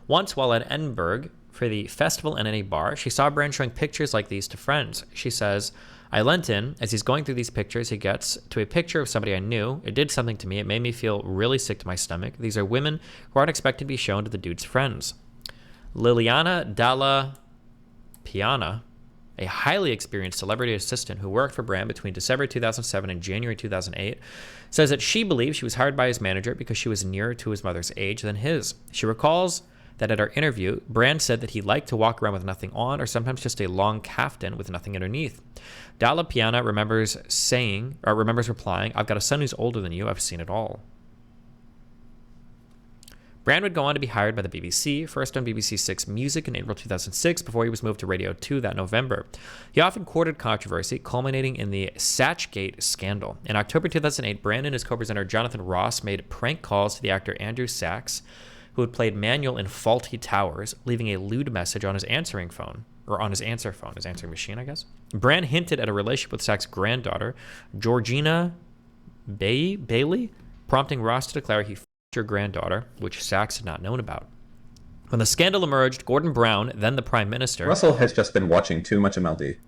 Once, while at Edinburgh for the festival and in a bar, she saw Brand showing pictures like these to friends. She says, I lent in. As he's going through these pictures, he gets to a picture of somebody I knew. It did something to me. It made me feel really sick to my stomach. These are women who aren't expected to be shown to the dude's friends. Liliana Dalla Piana, a highly experienced celebrity assistant who worked for Brand between December 2007 and January 2008, says that she believes she was hired by his manager because she was nearer to his mother's age than his. She recalls that at our interview, Brand said that he liked to walk around with nothing on or sometimes just a long caftan with nothing underneath. Dalla Piana remembers replying, I've got a son who's older than you. I've seen it all. Brand would go on to be hired by the BBC, first on BBC 6 Music in April 2006 before he was moved to Radio 2 that November. He often courted controversy, culminating in the Satchgate scandal. In October 2008, Brand and his co-presenter Jonathan Ross made prank calls to the actor Andrew Sachs, who had played Manuel in Faulty Towers, leaving a lewd message on his answering machine, I guess. Brand hinted at a relationship with Sachs' granddaughter, Georgina Bailey, prompting Ross to declare he f***ed your granddaughter, which Sachs had not known about. When the scandal emerged, Gordon Brown, then the Prime Minister... Russell has just been watching too much MLD.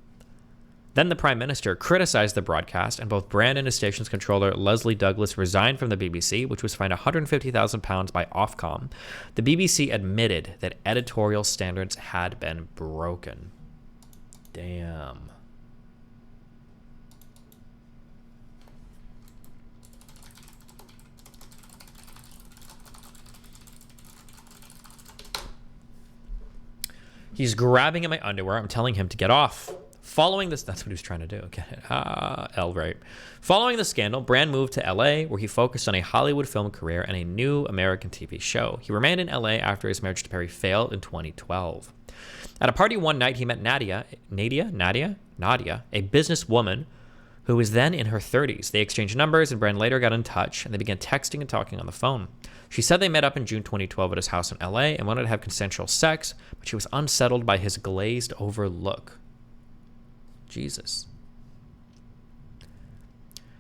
Then the Prime Minister criticized the broadcast, and both Brand and his station's controller, Leslie Douglas, resigned from the BBC, which was fined £150,000 by Ofcom. The BBC admitted that editorial standards had been broken. Damn. He's grabbing at my underwear. I'm telling him to get off. Following this, that's what he was trying to do. Get it? Right. Following the scandal, Brand moved to LA, where he focused on a Hollywood film career and a new American TV show. He remained in LA after his marriage to Perry failed in 2012. At a party one night, he met Nadia, a businesswoman who was then in her 30s. They exchanged numbers, and Brand later got in touch, and they began texting and talking on the phone. She said they met up in June 2012 at his house in LA and wanted to have consensual sex, but she was unsettled by his glazed over look. Jesus.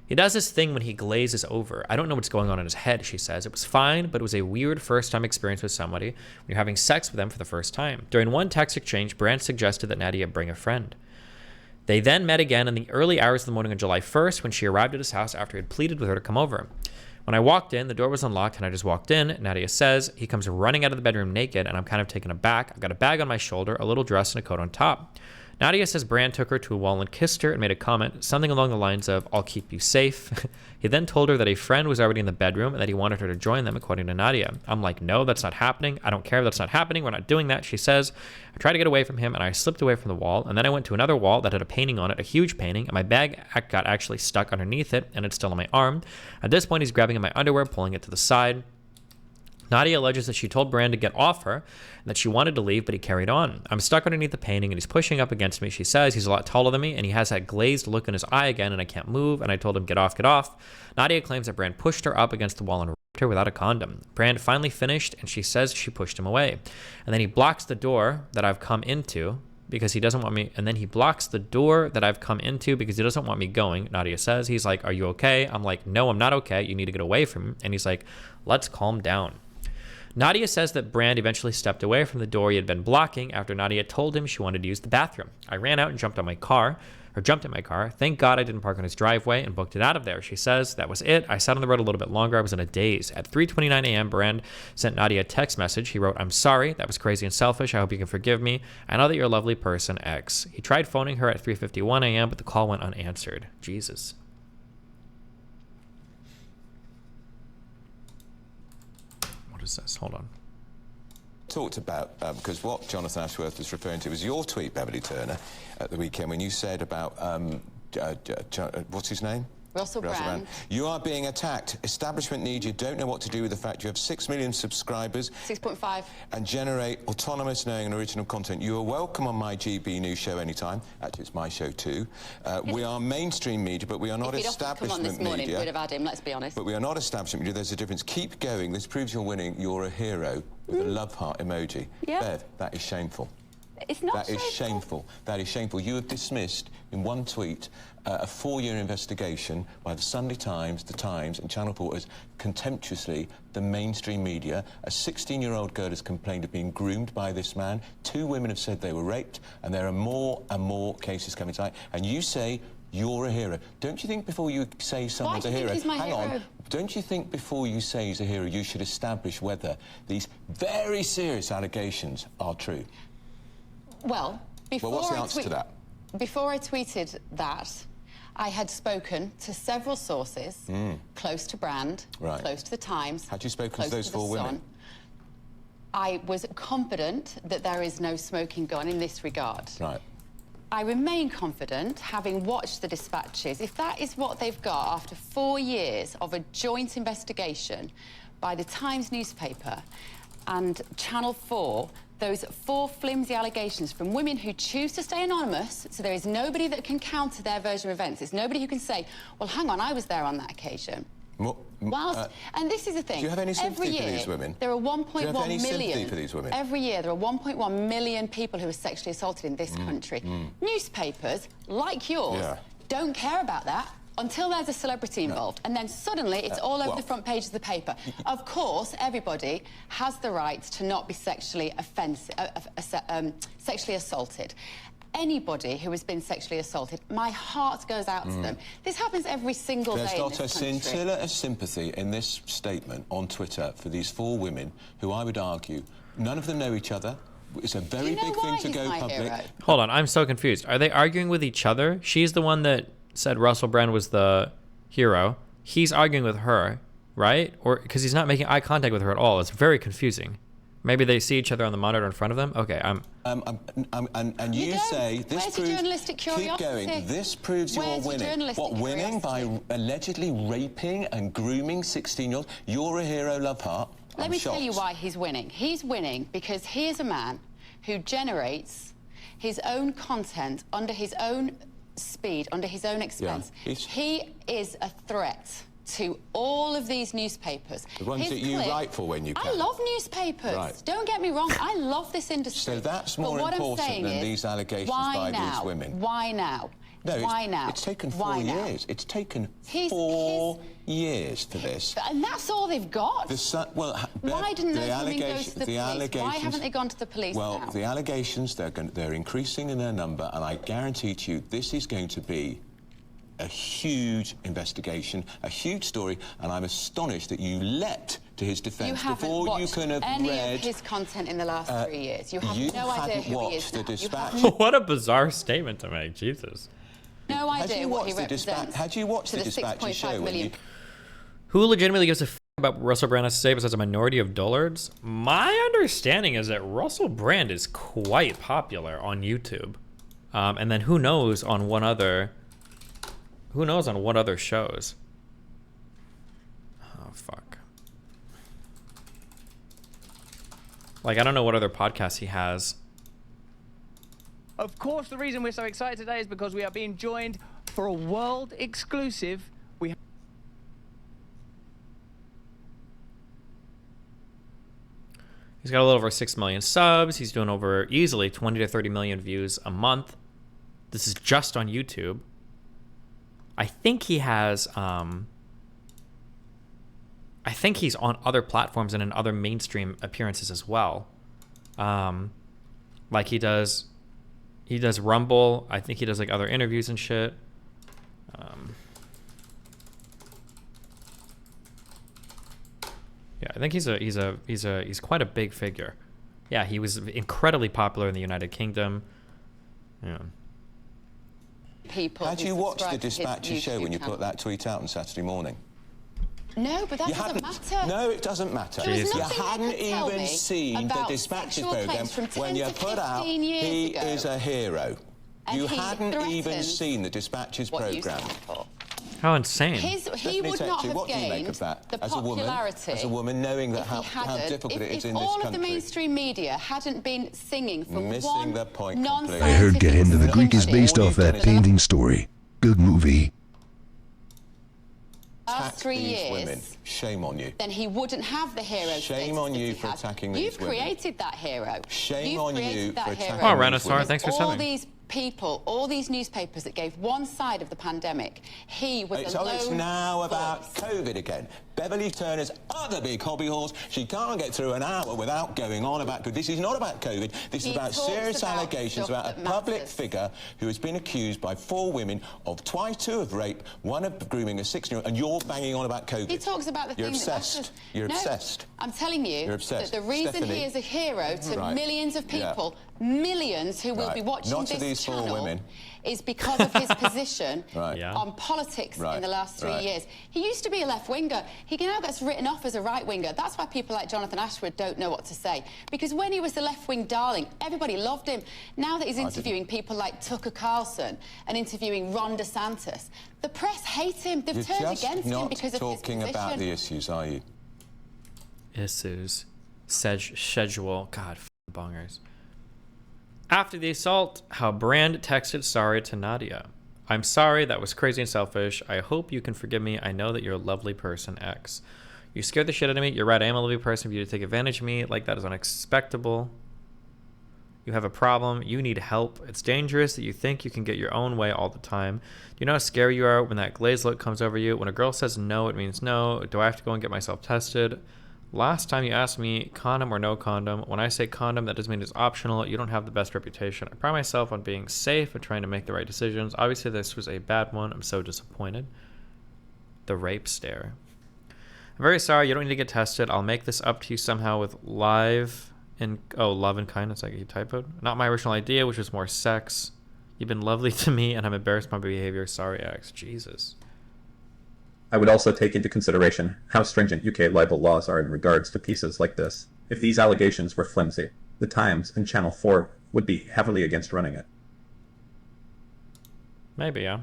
He does this thing when he glazes over. I don't know what's going on in his head, she says. It was fine, but it was a weird first-time experience with somebody when you're having sex with them for the first time. During one text exchange, Brand suggested that Nadia bring a friend. They then met again in the early hours of the morning on July 1st when she arrived at his house after he had pleaded with her to come over. When I walked in, the door was unlocked and I just walked in. Nadia says he comes running out of the bedroom naked and I'm kind of taken aback. I've got a bag on my shoulder, a little dress, and a coat on top. Nadia says Brand took her to a wall and kissed her and made a comment, something along the lines of, "I'll keep you safe." He then told her that a friend was already in the bedroom and that he wanted her to join them, according to Nadia. I'm like, no, that's not happening. I don't care if that's not happening. We're not doing that, she says. I tried to get away from him and I slipped away from the wall, and then I went to another wall that had a painting on it, a huge painting, and my bag got actually stuck underneath it, and it's still on my arm. At this point, he's grabbing at my underwear, pulling it to the side. Nadia alleges that she told Brand to get off her and that she wanted to leave, but he carried on. I'm stuck underneath the painting and he's pushing up against me. She says he's a lot taller than me and he has that glazed look in his eye again and I can't move, and I told him, get off, get off. Nadia claims that Brand pushed her up against the wall and raped her without a condom. Brand finally finished and she says she pushed him away. And then he blocks the door that I've come into because he doesn't want me, and then he blocks the door that I've come into because he doesn't want me going, Nadia says. He's like, are you okay? I'm like, no, I'm not okay. You need to get away from him. And he's like, let's calm down. Nadia says that Brand eventually stepped away from the door he had been blocking after Nadia told him she wanted to use the bathroom. I ran out and jumped in my car. Thank God I didn't park on his driveway and booked it out of there. She says that was it. I sat on the road a little bit longer. I was in a daze. At 3:29 a.m., Brand sent Nadia a text message. He wrote, I'm sorry. That was crazy and selfish. I hope you can forgive me. I know that you're a lovely person, X. He tried phoning her at 3:51 a.m., but the call went unanswered. Jesus. What is this? Hold on. Talked about, because what Jonathan Ashworth was referring to was your tweet, Beverly Turner, at the weekend when you said about, what's his name? Russell Brand. You are being attacked. Establishment need you. Don't know what to do with the fact you have 6 million subscribers. 6.5. And generate autonomous, knowing and original content. You are welcome on my GB News show anytime. Actually, it's my show too. We are mainstream media, but we are not establishment media. If he'd offered to come on this morning, we'd have had him, let's be honest. But we are not establishment media. There's a difference. Keep going. This proves you're winning. You're a hero with a love heart emoji. Yeah. Bev, that is shameful. It's not That is shameful. That is shameful. You have dismissed, in one tweet, a 4-year investigation by the Sunday Times, the Times, and Channel 4 as contemptuously the mainstream media. A 16-year-old girl has complained of being groomed by this man. 2 women have said they were raped, and there are more and more cases coming tonight. And you say you're a hero. Don't you think before you say someone's a hero... Hang on. Don't you think before you say he's a hero, you should establish whether these very serious allegations are true? Well, before what's the answer to that? Before I tweeted that, I had spoken to several sources close to Brand, close to the Times. Had you spoken to those 4 women? I was confident that there is no smoking gun in this regard. Right. I remain confident, having watched the dispatches, if that is what they've got after 4 years of a joint investigation by the Times newspaper and Channel 4, those 4 flimsy allegations from women who choose to stay anonymous, so there is nobody that can counter their version of events. There's nobody who can say, well, hang on, I was there on that occasion. And this is the thing. Do you have any sympathy for these women? There are 1.1 million. Sympathy for these women? Every year, there are 1.1 million people who are sexually assaulted in this country. Newspapers, like yours, don't care about that. until there's a celebrity involved, and then suddenly it's all over the front page of the paper. Of course, everybody has the right to not be sexually sexually assaulted. Anybody who has been sexually assaulted, my heart goes out to them. This happens every single day in this country. There's not a scintilla of sympathy in this statement on Twitter for these 4 women who I would argue, none of them know each other. It's a very big thing to go public. Hold on, I'm so confused. Are they arguing with each other? She's the one that said Russell Brand was the hero. He's arguing with her, right? Or because he's not making eye contact with her at all. It's very confusing. Maybe they see each other on the monitor in front of them. Okay, and you say this Where's proves. your journalistic curiosity? Keep going. This proves you're winning. What, winning by allegedly raping and grooming 16-year-olds? You're a hero, love heart. Let me tell you why he's winning. He's winning because he is a man who generates his own content under his own speed, under his own expense. Yeah, he is a threat to all of these newspapers. The ones that you write for when you can. I love newspapers. Right. Don't get me wrong, I love this industry. So that's more important than these allegations by these women. Why now? No, why now? It's taken 4 years. It's taken 4 years for this. And that's all they've got. Why didn't those women go to the police? Why haven't they gone to the police now? Well, the allegations, they're increasing in their number, and I guarantee to you this is going to be a huge investigation, a huge story, and I'm astonished that you leapt to his defence before you can have any read of his content in the last 3 years. You have no idea who he is now. Dispatch. What a bizarre statement to make, Jesus. No idea what he represents. Had you watched the Dispatch show when you... Who legitimately gives a f about what Russell Brand has to say besides a minority of dullards? My understanding is that Russell Brand is quite popular on YouTube. And then who knows on what other shows. Oh, fuck. Like, I don't know what other podcasts he has. Of course, the reason we're so excited today is because we are being joined for a world exclusive. He's got a little over 6 million subs. He's doing over easily 20 to 30 million views a month. This is just on YouTube. I think he has, I think he's on other platforms and in other mainstream appearances as well. Like he does Rumble. I think he does like other interviews and shit. Yeah, I think he's quite a big figure. Yeah, he was incredibly popular in the United Kingdom. Yeah. People Had you watched the Dispatch show when you put that tweet out on Saturday morning? No, but that doesn't matter. No, it doesn't matter. You hadn't even seen the Dispatch's programme when you put out he is a hero. You hadn't even seen the Dispatch's programme. How insane. He would not have gained the popularity as a woman, knowing that how difficult it is in this country. If all of the mainstream media hadn't been singing from Missing the point completely. I heard Get Into the Greek is based off that painting story. Good movie. Last 3 years, women. Shame on you. Then he wouldn't have the hero. Shame on you for attacking these women. You've created that hero. Shame on you for attacking Oh, Renaissar, thanks for all coming. These people, all these newspapers that gave one side of the pandemic, he was alone. It's now about COVID again. Beverly Turner's other big hobby horse. She can't get through an hour without going on about COVID. This is not about COVID. This is about serious allegations about a public figure who has been accused by 4 women of 2 of rape, 1 of grooming a 16-year-old, and you're banging on about COVID. He talks about the thing obsessed. You're obsessed. I'm telling you that the reason he is a hero to millions of people, millions who will be watching this channel, is because of his position on politics in the last 3 years. He used to be a left-winger. He now gets written off as a right-winger. That's why people like Jonathan Ashford don't know what to say. Because when he was the left-wing darling, everybody loved him. Now that he's interviewing people like Tucker Carlson and interviewing Ron DeSantis, the press hate him. They've turned against him because of his position. You're just not talking about the issues, are you? Issues. Schedule. God, bongers. After the assault, how Brand texted sorry to Nadia. I'm sorry, that was crazy and selfish. I hope you can forgive me. I know that you're a lovely person, X. You scared the shit out of me. You're right, I am a lovely person. For you to take advantage of me like that is unexpectable. You have a problem. You need help. It's dangerous that you think you can get your own way all the time. Do you know how scary you are when that glazed look comes over you? When a girl says no, it means no. Do I have to go and get myself tested? Last time you asked me condom or no condom. When I say condom, that doesn't mean it's optional. You don't have the best reputation. I pride myself on being safe and trying to make the right decisions. Obviously, this was a bad one. I'm so disappointed. The rape stare. I'm very sorry. You don't need to get tested. I'll make this up to you somehow with love and kindness. Like you typoed. Not my original idea, which was more sex. You've been lovely to me, and I'm embarrassed by my behavior. Sorry, X. Jesus. I would also take into consideration how stringent UK libel laws are in regards to pieces like this. If these allegations were flimsy, the Times and Channel 4 would be heavily against running it. Maybe, yeah.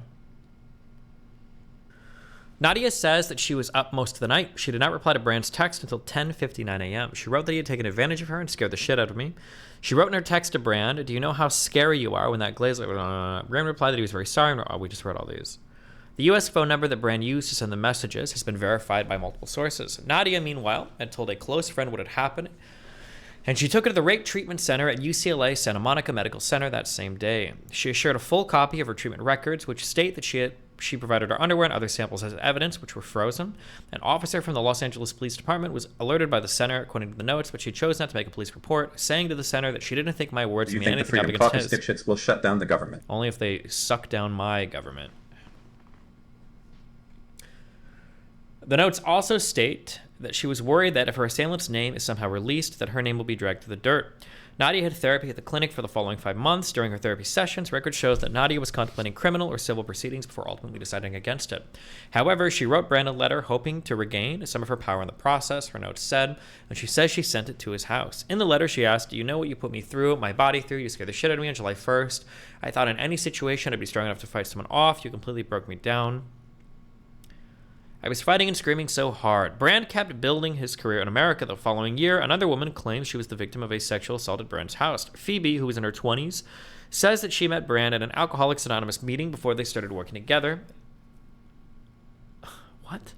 Nadia says that she was up most of the night. She did not reply to Brand's text until 10:59 a.m. She wrote that he had taken advantage of her and scared the shit out of me. She wrote in her text to Brand, do you know how scary you are when that glaze... Brand replied that he was very sorry. Oh, we just read all these. The U.S. phone number that Brand used to send the messages has been verified by multiple sources. Nadia, meanwhile, had told a close friend what had happened, and she took her to the rape treatment center at UCLA Santa Monica Medical Center that same day. She shared a full copy of her treatment records, which state that she provided her underwear and other samples as evidence, which were frozen. An officer from the Los Angeles Police Department was alerted by the center, according to the notes, but she chose not to make a police report, saying to the center that she didn't think my words meant anything up against his. Dipshits will shut down the government. Only if they suck down my government. The notes also state that she was worried that if her assailant's name is somehow released, that her name will be dragged to the dirt. Nadia had therapy at the clinic for the following 5 months. During her therapy sessions, record shows that Nadia was contemplating criminal or civil proceedings before ultimately deciding against it. However, she wrote Brand a letter hoping to regain some of her power in the process, her notes said, and she says she sent it to his house. In the letter, she asked, do you know what you put me through, my body through? You scared the shit out of me on July 1st. I thought in any situation I'd be strong enough to fight someone off. You completely broke me down. I was fighting and screaming so hard. Brand kept building his career in America. The following year, another woman claims she was the victim of a sexual assault at Brand's house. Phoebe, who was in her 20s, says that she met Brand at an Alcoholics Anonymous meeting before they started working together. What?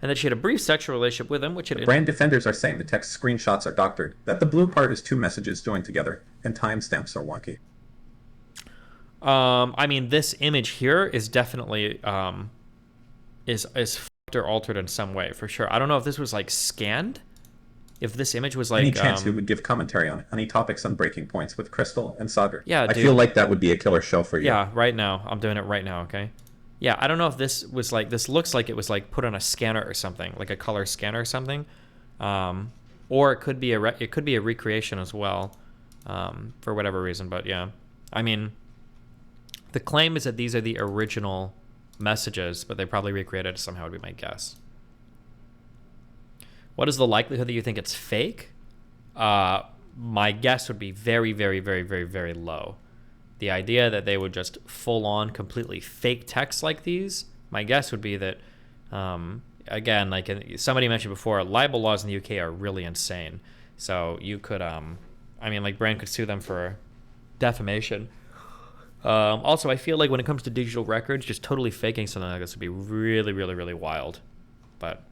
And that she had a brief sexual relationship with him, which had... Brand defenders are saying the text screenshots are doctored, that the blue part is 2 messages joined together, and timestamps are wonky. I mean, this image here is definitely... is fucked or altered in some way, for sure. I don't know if this was, like, scanned. If this image was, like... Any chance we would give commentary on any topics on Breaking Points with Crystal and Sauter? Yeah, I dude. feel like that would be a killer show for you. Yeah, right now. I'm doing it right now, okay? Yeah, I don't know if this was, like... This looks like it was, like, put on a scanner or something. Like a color scanner or something. Or it could be a recreation as well. For whatever reason, but yeah. I mean... The claim is that these are the original... messages, but they probably recreated it somehow, would be my guess. What is the likelihood that you think it's fake? My guess would be very, very, very, very, very low. The idea that they would just full on completely fake text like these, my guess would be that, again, like somebody mentioned before, libel laws in the UK are really insane. So you could, I mean, like Brand could sue them for defamation. Also, I feel like when it comes to digital records, just totally faking something like this would be really, really, really wild. But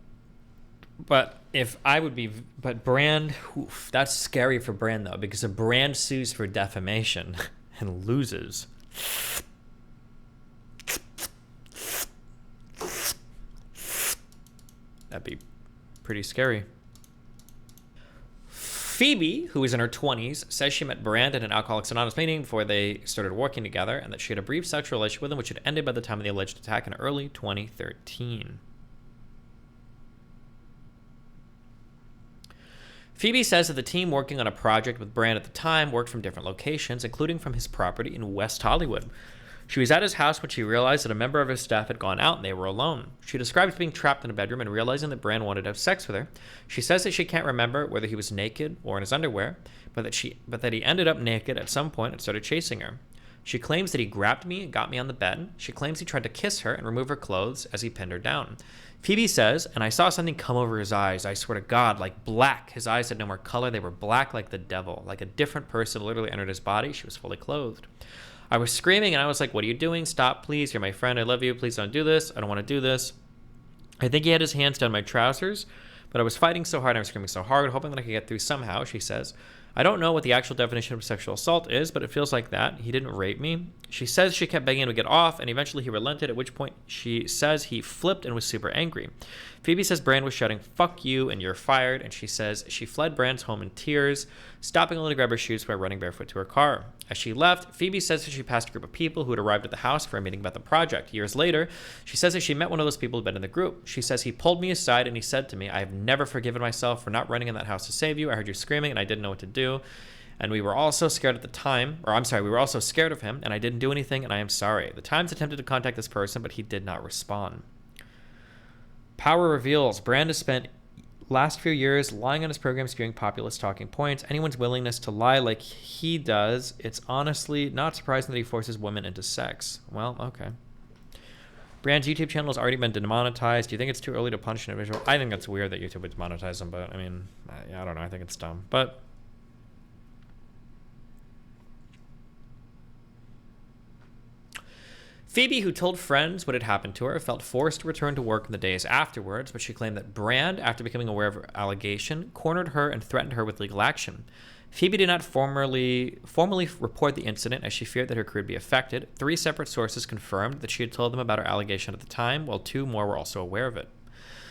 if I would be, but Brand, oof, that's scary for Brand though, because if Brand sues for defamation and loses, that'd be pretty scary. Phoebe, who is in her 20s, says she met Brand at an Alcoholics Anonymous meeting before they started working together, and that she had a brief sexual relationship with him, which had ended by the time of the alleged attack in early 2013. Phoebe says that the team working on a project with Brand at the time worked from different locations, including from his property in West Hollywood. She was at his house when she realized that a member of his staff had gone out and they were alone. She describes being trapped in a bedroom and realizing that Brand wanted to have sex with her. She says that she can't remember whether he was naked or in his underwear, but that he ended up naked at some point and started chasing her. She claims that he grabbed me and got me on the bed. She claims he tried to kiss her and remove her clothes as he pinned her down. Phoebe says, and I saw something come over his eyes, I swear to God, like black. His eyes had no more color. They were black like the devil, like a different person literally entered his body. She was fully clothed. I was screaming and I was like, what are you doing? Stop, please. You're my friend. I love you. Please don't do this. I don't want to do this. I think he had his hands down my trousers, but I was fighting so hard and I was screaming so hard, hoping that I could get through somehow, she says. I don't know what the actual definition of sexual assault is, but it feels like that. He didn't rape me. She says she kept begging him to get off, and eventually he relented, at which point she says he flipped and was super angry. Phoebe says Brand was shouting, "Fuck you," and "You're fired," and she says she fled Brand's home in tears, stopping only to grab her shoes by running barefoot to her car. As she left, Phoebe says that she passed a group of people who had arrived at the house for a meeting about the project. Years later, she says that she met one of those people who'd been in the group. She says he pulled me aside and he said to me, "I have never forgiven myself for not running in that house to save you. I heard you screaming and I didn't know what to do. And we were all so scared at the time, we were all so scared of him, and I didn't do anything, and I am sorry." The Times attempted to contact this person, but he did not respond. Power reveals Brand has spent last few years lying on his program, spewing populist talking points. Anyone's willingness to lie like he does, it's honestly not surprising that he forces women into sex. Well, okay. Brand's YouTube channel has already been demonetized. Do you think it's too early to punish an individual? I think it's weird that YouTube would demonetize him, but I mean, I don't know. I think it's dumb. But Phoebe, who told friends what had happened to her, felt forced to return to work in the days afterwards, but she claimed that Brand, after becoming aware of her allegation, cornered her and threatened her with legal action. Phoebe did not formally report the incident as she feared that her career would be affected. 3 separate sources confirmed that she had told them about her allegation at the time, while 2 more were also aware of it.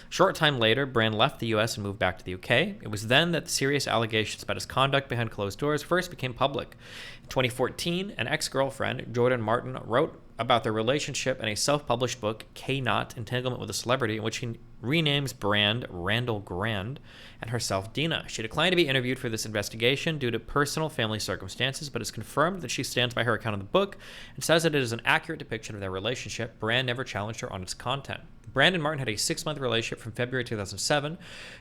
Short time later, Brand left the US and moved back to the UK. It was then that the serious allegations about his conduct behind closed doors first became public. In 2014, an ex-girlfriend, Jordan Martin, wrote about their relationship in a self-published book, K-Not, Entanglement with a Celebrity, in which he renames Brand Randall Grand and herself Dina. She declined to be interviewed for this investigation due to personal family circumstances, but has confirmed that she stands by her account of the book and says that it is an accurate depiction of their relationship. Brand never challenged her on its content. Brand and Martin had a 6-month relationship from February 2007,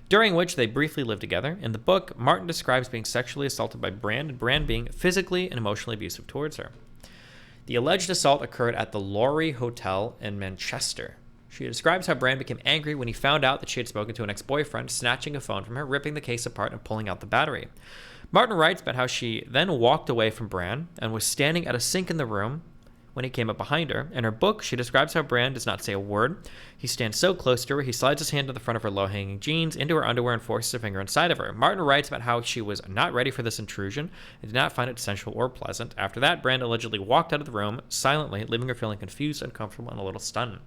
during which they briefly lived together. In the book, Martin describes being sexually assaulted by Brand and Brand being physically and emotionally abusive towards her. The alleged assault occurred at the Lowry Hotel in Manchester. She describes how Brand became angry when he found out that she had spoken to an ex-boyfriend, snatching a phone from her, ripping the case apart, and pulling out the battery. Martin writes about how she then walked away from Brand and was standing at a sink in the room when he came up behind her. In her book, she describes how Brand does not say a word. He stands so close to her, he slides his hand to the front of her low-hanging jeans, into her underwear, and forces a finger inside of her. Martin writes about how she was not ready for this intrusion and did not find it sensual or pleasant. After that, Brand allegedly walked out of the room silently, leaving her feeling confused, uncomfortable, and a little stunned.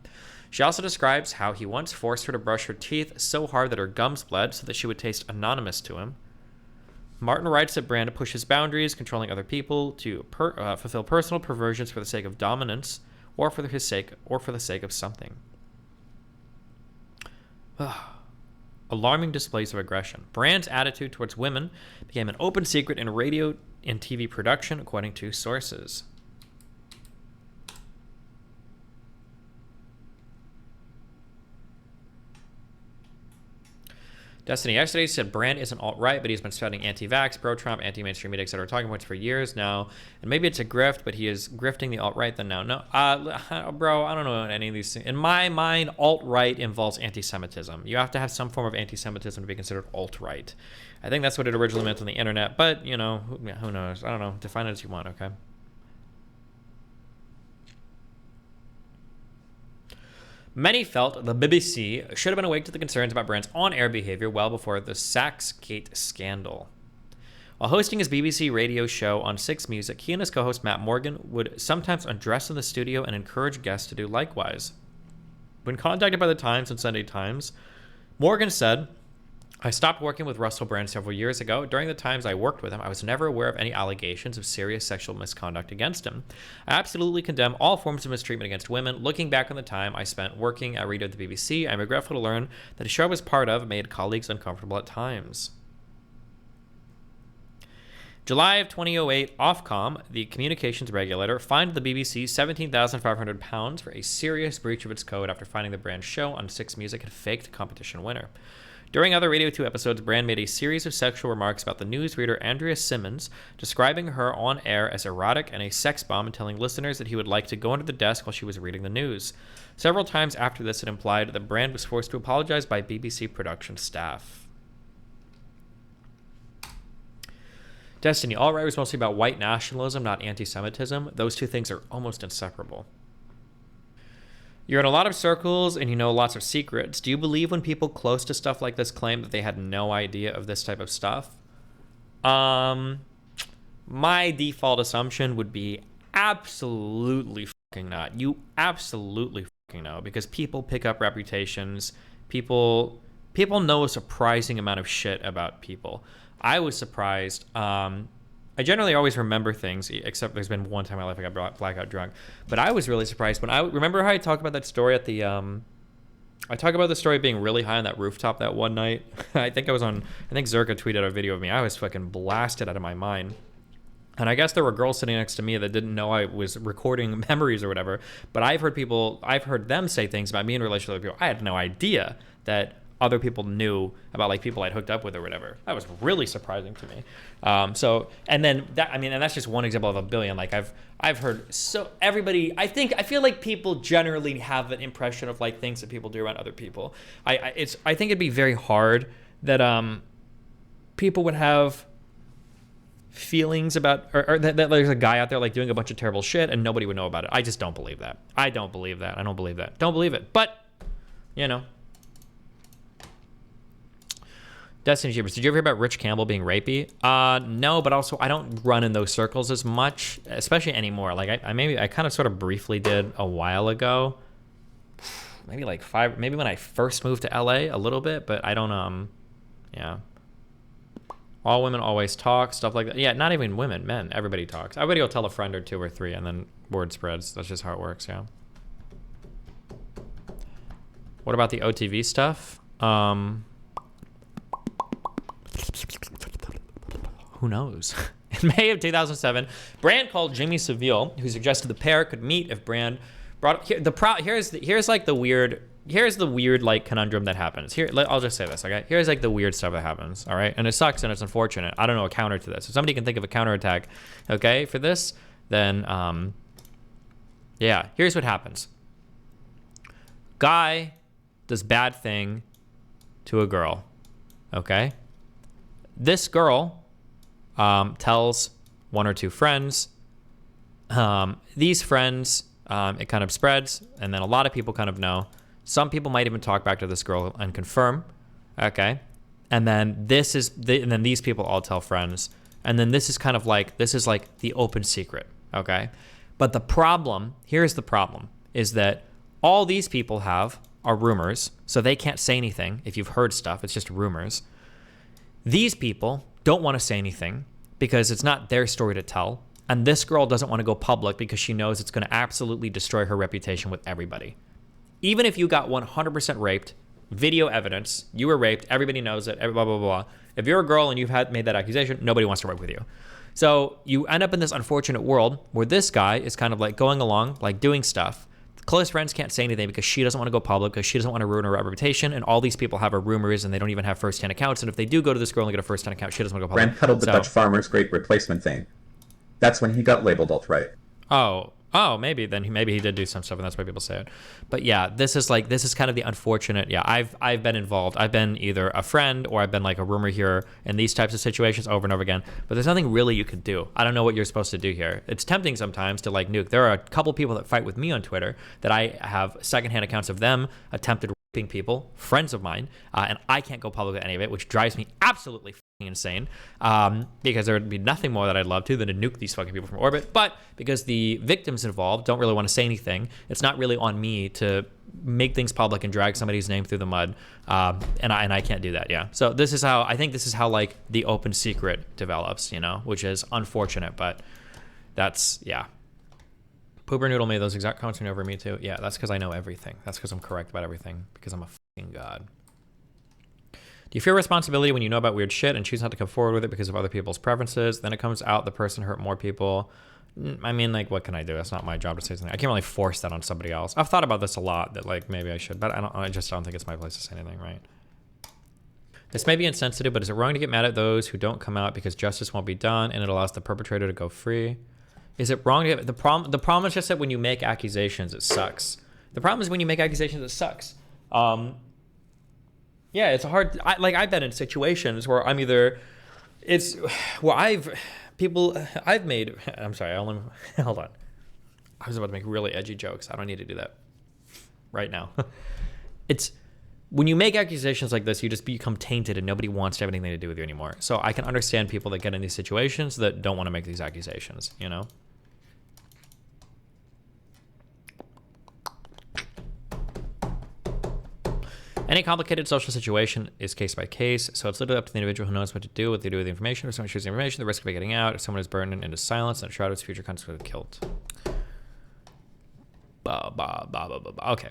She also describes how he once forced her to brush her teeth so hard that her gums bled so that she would taste anonymous to him. Martin writes that Brand pushes boundaries, controlling other people to fulfill personal perversions for the sake of dominance, or for the sake of something. Alarming displays of aggression. Brand's attitude towards women became an open secret in radio and TV production, according to sources. Destiny yesterday said Brand isn't alt-right, but he's been spouting anti-vax, pro-Trump, anti-mainstream media, etc. talking points for years now. And maybe it's a grift, but he is grifting the alt-right then now. No, bro, I don't know any of these things. In my mind, alt-right involves anti-Semitism. You have to have some form of anti-Semitism to be considered alt-right. I think that's what it originally meant on the internet, but, you know, who knows? I don't know. Define it as you want, okay? Many felt the BBC should have been awake to the concerns about Brand's on-air behavior well before the Saxgate scandal. While hosting his BBC radio show on 6 Music, he and his co-host Matt Morgan would sometimes undress in the studio and encourage guests to do likewise. When contacted by the Times and Sunday Times, Morgan said, "I stopped working with Russell Brand several years ago. During the times I worked with him, I was never aware of any allegations of serious sexual misconduct against him. I absolutely condemn all forms of mistreatment against women. Looking back on the time I spent working at radio at the BBC, I'm regretful to learn that a show I was part of made colleagues uncomfortable at times." July of 2008, Ofcom, the communications regulator, fined the BBC £17,500 for a serious breach of its code after finding the Brand show on 6 Music had faked competition winner. During other Radio 2 episodes, Brand made a series of sexual remarks about the newsreader Andrea Simmons, describing her on air as erotic and a sex bomb and telling listeners that he would like to go under the desk while she was reading the news. Several times after this, it implied that Brand was forced to apologize by BBC production staff. Destiny, alt-right was mostly about white nationalism, not anti-Semitism. Those two things are almost inseparable. You're in a lot of circles and you know lots of secrets. Do you believe when people close to stuff like this claim that they had no idea of this type of stuff? My default assumption would be absolutely fucking not. You absolutely fucking know, because people pick up reputations. People know a surprising amount of shit about people. I was surprised. I generally always remember things, except there's been one time in my life I got blackout drunk. But I was really surprised when I remember how I talked about that story at the I talk about the story being really high on that rooftop that one night. I think Zerka tweeted a video of me. I was fucking blasted out of my mind. And I guess there were girls sitting next to me that didn't know I was recording memories or whatever. But I've heard them say things about me in relation to other people. I had no idea that other people knew about, like, people I'd hooked up with or whatever. That was really surprising to me. And that's just one example of a billion. Like, I've heard everybody. I feel like people generally have an impression of, like, things that people do around other people. I think it'd be very hard that people would have feelings about, or that there's a guy out there, like, doing a bunch of terrible shit and nobody would know about it. I just don't believe that. I don't believe that. Don't believe it. But, you know. Destiny Jeepers, did you ever hear about Rich Campbell being rapey? No, but also I don't run in those circles as much, especially anymore. Like, I kind of sort of briefly did a while ago. Maybe like maybe when I first moved to LA a little bit, but I don't, yeah. All women always talk, stuff like that. Yeah, not even women, men, everybody talks. Everybody will tell a friend or two or three and then word spreads. That's just how it works, yeah. What about the OTV stuff? Who knows? In May of 2007, Brand called Jimmy Savile, who suggested the pair could meet if Brand brought here's the weird like conundrum that happens. I'll just say this, okay? Here's like the weird stuff that happens, all right? And it sucks and it's unfortunate. I don't know a counter to this. If somebody can think of a counterattack, okay, for this, then yeah, here's what happens. Guy does bad thing to a girl, okay? This girl tells one or two friends. These friends, it kind of spreads, and then a lot of people kind of know. Some people might even talk back to this girl and confirm, okay? And then these people all tell friends, and then this is like the open secret, okay? But here's the problem, is that all these people have are rumors, so they can't say anything if you've heard stuff. It's just rumors. These people don't want to say anything because it's not their story to tell. And this girl doesn't want to go public because she knows it's going to absolutely destroy her reputation with everybody. Even if you got 100% raped, video evidence, you were raped, everybody knows it, blah, blah, blah. If you're a girl and you've made that accusation, nobody wants to work with you. So you end up in this unfortunate world where this guy is kind of like going along, like doing stuff. Close friends can't say anything because she doesn't want to go public, because she doesn't want to ruin her reputation, and all these people have her rumors and they don't even have first-hand accounts, and if they do go to this girl and get a first-hand account, she doesn't want to go public. Brand peddled the Dutch farmer's great replacement thing. That's when he got labeled alt-right. Oh, maybe he did do some stuff, and that's why people say it. But yeah, this is kind of the unfortunate. Yeah, I've been involved. I've been either a friend or I've been like a rumor here in these types of situations over and over again. But there's nothing really you could do. I don't know what you're supposed to do here. It's tempting sometimes to like nuke. There are a couple people that fight with me on Twitter that I have secondhand accounts of them attempted raping people, friends of mine, and I can't go public with any of it, which drives me absolutely insane, because there would be nothing more that I'd love to than to nuke these fucking people from orbit. But because the victims involved don't really want to say anything, it's not really on me to make things public and drag somebody's name through the mud, and I can't do that. Yeah, so this is how like the open secret develops, you know, which is unfortunate, but that's, yeah. Pooper Noodle made those exact comments over me too. Yeah, that's because I know everything. That's because I'm correct about everything, because I'm a fucking god. Do you feel responsibility when you know about weird shit and choose not to come forward with it because of other people's preferences? Then it comes out the person hurt more people. I mean, like, what can I do? It's not my job to say something. I can't really force that on somebody else. I've thought about this a lot, that like maybe I should, but I just don't think it's my place to say anything, right? This may be insensitive, but is it wrong to get mad at those who don't come out because justice won't be done and it allows the perpetrator to go free? Is it wrong to get the problem is just that when you make accusations, it sucks. The problem is when you make accusations, it sucks. Yeah, it's hard. I've been in situations where I'm either, I've made, I'm sorry, hold on. I was about to make really edgy jokes. I don't need to do that right now. when you make accusations like this, you just become tainted and nobody wants to have anything to do with you anymore. So I can understand people that get in these situations that don't want to make these accusations, you know? Any complicated social situation is case by case, so it's literally up to the individual who knows what to do, what they do with the information. If someone shares the information, the risk of it getting out. If someone is burdened into silence and a shroud of its future consequences of guilt. Okay.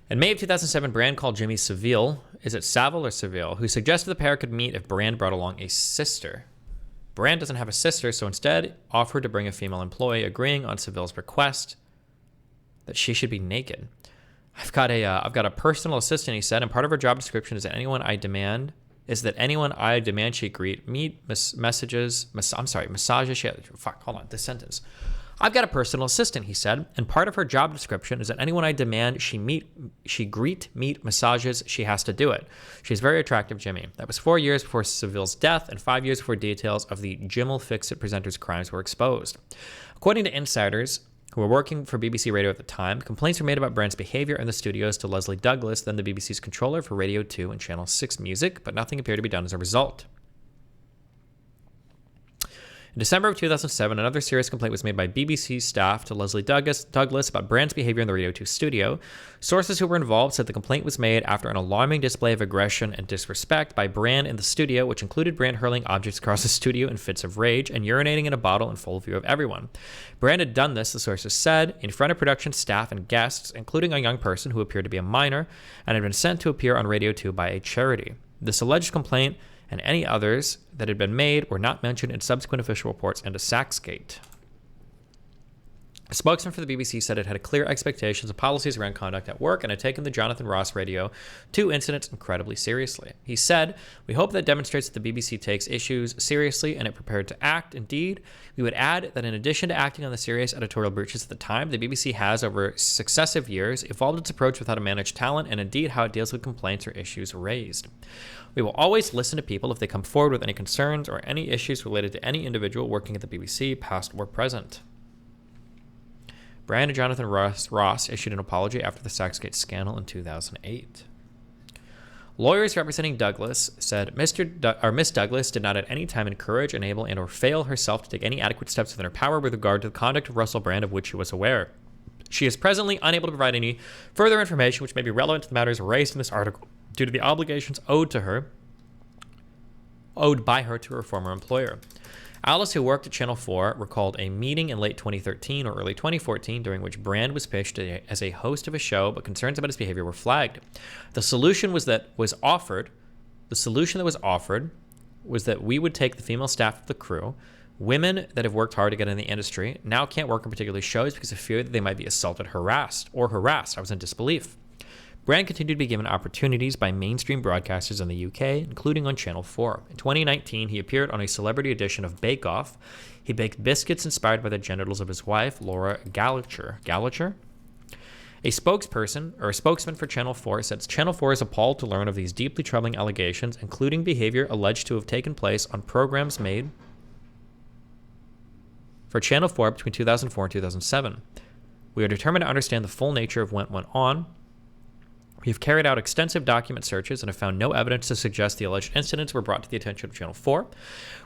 In May of 2007, Brand called Jimmy Savile, is it Savile or Seville, who suggested the pair could meet if Brand brought along a sister. Brand doesn't have a sister, so instead offered to bring a female employee, agreeing on Seville's request that she should be naked. I've got a personal assistant, he said, and part of her job description is that anyone I demand she greet, meet, massages, I've got a personal assistant, he said, and part of her job description is that anyone I demand she greet, meet, massages, she has to do it. She's very attractive, Jimmy. That was 4 years before Seville's death and 5 years before details of the Jim'll Fix It presenter's crimes were exposed. According to insiders who were working for BBC Radio at the time, complaints were made about Brand's behavior in the studios to Leslie Douglas, then the BBC's controller for Radio 2 and Channel 6 Music, but nothing appeared to be done as a result. In December of 2007, another serious complaint was made by BBC staff to Leslie Douglas about Brand's behavior in the Radio 2 studio. Sources who were involved said the complaint was made after an alarming display of aggression and disrespect by Brand in the studio, which included Brand hurling objects across the studio in fits of rage and urinating in a bottle in full view of everyone. Brand had done this, the sources said, in front of production staff and guests, including a young person who appeared to be a minor and had been sent to appear on Radio 2 by a charity. This alleged complaint and any others that had been made were not mentioned in subsequent official reports into Saxgate. A spokesman for the BBC said it had clear expectations of policies around conduct at work and had taken the Jonathan Ross Radio 2 incidents incredibly seriously. He said, "We hope that demonstrates that the BBC takes issues seriously and it prepared to act. Indeed, we would add that in addition to acting on the serious editorial breaches at the time, the BBC has, over successive years, evolved its approach with how to manage talent and indeed how it deals with complaints or issues raised. We will always listen to people if they come forward with any concerns or any issues related to any individual working at the BBC, past or present." Brand and Jonathan Ross issued an apology after the Saxgate scandal in 2008. Lawyers representing Douglas said Miss Douglas did not at any time encourage, enable, and or fail herself to take any adequate steps within her power with regard to the conduct of Russell Brand of which she was aware. She is presently unable to provide any further information which may be relevant to the matters raised in this article due to the obligations owed by her to her former employer. Alice, who worked at Channel 4, recalled a meeting in late 2013 or early 2014 during which Brand was pitched as a host of a show, but concerns about his behavior were flagged. The solution that was offered was that we would take the female staff of the crew, women that have worked hard to get in the industry, now can't work on particular shows because of fear that they might be assaulted, harassed. I was in disbelief. Brand continued to be given opportunities by mainstream broadcasters in the UK, including on Channel 4. In 2019, he appeared on a celebrity edition of Bake Off. He baked biscuits inspired by the genitals of his wife, Laura Gallagher. A spokesman for Channel 4 said Channel 4 is appalled to learn of these deeply troubling allegations, including behavior alleged to have taken place on programs made for Channel 4 between 2004 and 2007. We are determined to understand the full nature of what went on. We have carried out extensive document searches and have found no evidence to suggest the alleged incidents were brought to the attention of Channel 4.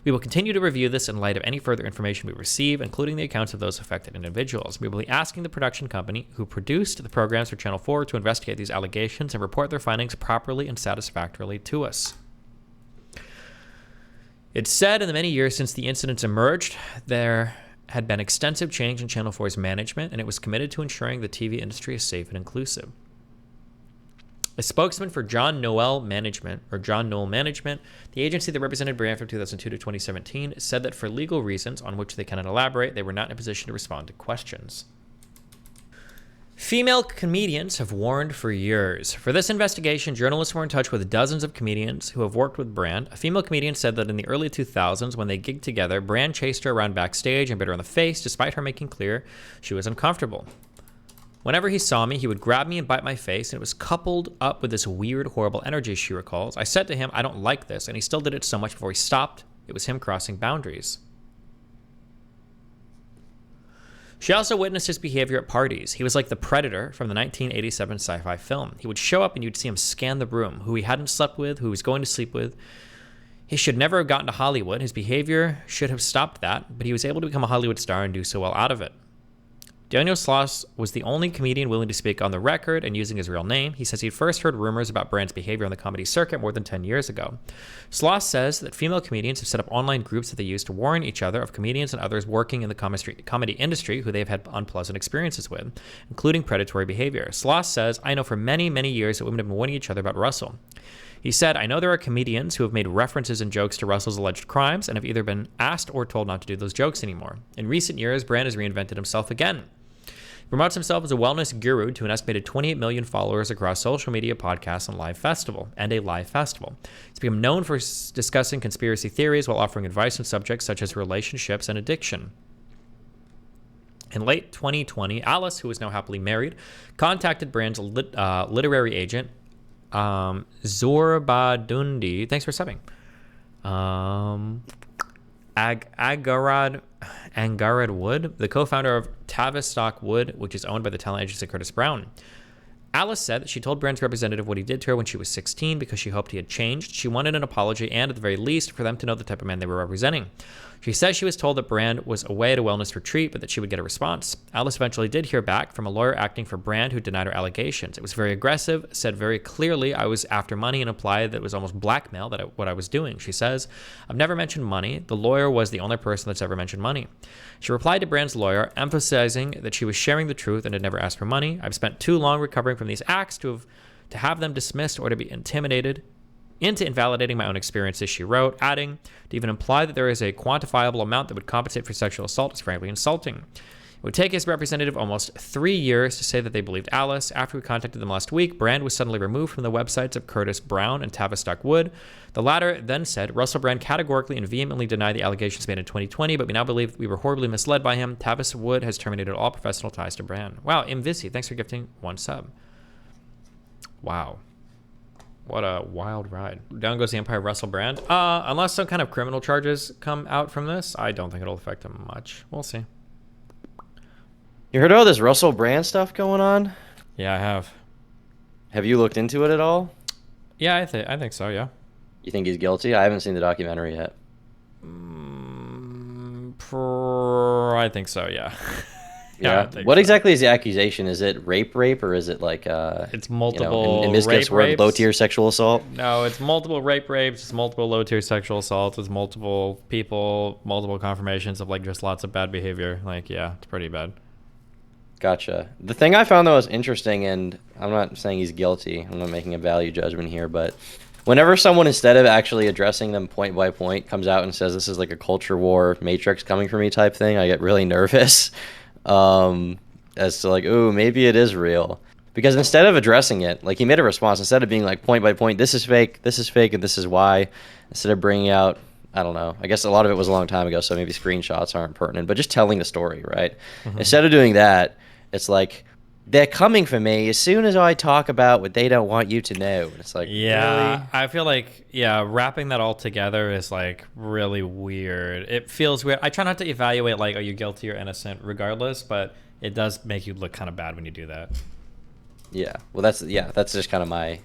We will continue to review this in light of any further information we receive, including the accounts of those affected individuals. We will be asking the production company who produced the programs for Channel 4 to investigate these allegations and report their findings properly and satisfactorily to us. It's said in the many years since the incidents emerged, there had been extensive change in Channel 4's management, and it was committed to ensuring the TV industry is safe and inclusive. A spokesman for John Noel Management, the agency that represented Brand from 2002 to 2017, said that for legal reasons on which they cannot elaborate, they were not in a position to respond to questions. Female comedians have warned for years. For this investigation, journalists were in touch with dozens of comedians who have worked with Brand. A female comedian said that in the early 2000s, when they gigged together, Brand chased her around backstage and bit her in the face, despite her making clear she was uncomfortable. Whenever he saw me, he would grab me and bite my face, and it was coupled up with this weird, horrible energy, she recalls. I said to him, I don't like this, and he still did it so much before he stopped. It was him crossing boundaries. She also witnessed his behavior at parties. He was like the Predator from the 1987 sci-fi film. He would show up and you'd see him scan the room, who he hadn't slept with, who he was going to sleep with. He should never have gotten to Hollywood. His behavior should have stopped that, but he was able to become a Hollywood star and do so well out of it. Daniel Sloss was the only comedian willing to speak on the record and using his real name. He says he'd first heard rumors about Brand's behavior on the comedy circuit more than 10 years ago. Sloss says that female comedians have set up online groups that they use to warn each other of comedians and others working in the comedy industry who they've had unpleasant experiences with, including predatory behavior. Sloss says, I know for many, many years that women have been warning each other about Russell. He said, I know there are comedians who have made references and jokes to Russell's alleged crimes and have either been asked or told not to do those jokes anymore. In recent years, Brand has reinvented himself again. He promotes himself as a wellness guru to an estimated 28 million followers across social media, podcasts, and a live festival. He's become known for discussing conspiracy theories while offering advice on subjects such as relationships and addiction. In late 2020, Alice, who is now happily married, contacted Brand's literary agent, Zorbadundi. Thanks for subbing. Angarad Wood, the co-founder of Tavistock Wood, which is owned by the talent agency Curtis Brown. Alice said that she told Brand's representative what he did to her when she was 16 because she hoped he had changed. She wanted an apology and, at the very least, for them to know the type of man they were representing. She says she was told that Brand was away at a wellness retreat, but that she would get a response. Alice eventually did hear back from a lawyer acting for Brand who denied her allegations. It was very aggressive, said very clearly I was after money, and implied that it was almost blackmail, what I was doing. She says, I've never mentioned money. The lawyer was the only person that's ever mentioned money. She replied to Brand's lawyer, emphasizing that she was sharing the truth and had never asked for money. I've spent too long recovering from these acts to have them dismissed or to be intimidated into invalidating my own experiences, she wrote, adding, to even imply that there is a quantifiable amount that would compensate for sexual assault is frankly insulting. It would take his representative almost 3 years to say that they believed Alice. After we contacted them last week, Brand was suddenly removed from the websites of Curtis Brown and Tavistock Wood. The latter then said, Russell Brand categorically and vehemently denied the allegations made in 2020, but we now believe we were horribly misled by him. Tavistock Wood has terminated all professional ties to Brand. Wow, Imvisi, thanks for gifting 1 sub. Wow. What a wild ride. Down goes the Empire of Russell Brand. Unless some kind of criminal charges come out from this, I don't think it'll affect him much. We'll see. You heard all this Russell Brand stuff going on? Yeah, I have. Have you looked into it at all? Yeah, I think so, yeah. You think he's guilty? I haven't seen the documentary yet. I think so, yeah. Yeah. What exactly is the accusation? Is it rape, or is it like it's multiple in this case, rapes. low tier sexual assault? No, it's multiple rapes, it's multiple low tier sexual assaults, it's multiple people, multiple confirmations of like just lots of bad behavior. Like, yeah, it's pretty bad. Gotcha. The thing I found though was interesting, and I'm not saying he's guilty, I'm not making a value judgment here, but whenever someone, instead of actually addressing them point by point, comes out and says this is like a culture war matrix coming for me type thing, I get really nervous. As to like, ooh, maybe it is real. Because instead of addressing it, like he made a response, instead of being like point by point, this is fake, and this is why, instead of bringing out, I don't know, I guess a lot of it was a long time ago, so maybe screenshots aren't pertinent, but just telling the story, right? Mm-hmm. Instead of doing that, it's like, they're coming for me as soon as I talk about what they don't want you to know. And it's like, yeah, really? I feel like, wrapping that all together is like really weird. It feels weird. I try not to evaluate like, are you guilty or innocent regardless, but it does make you look kind of bad when you do that. Yeah, well, that's just kind of my,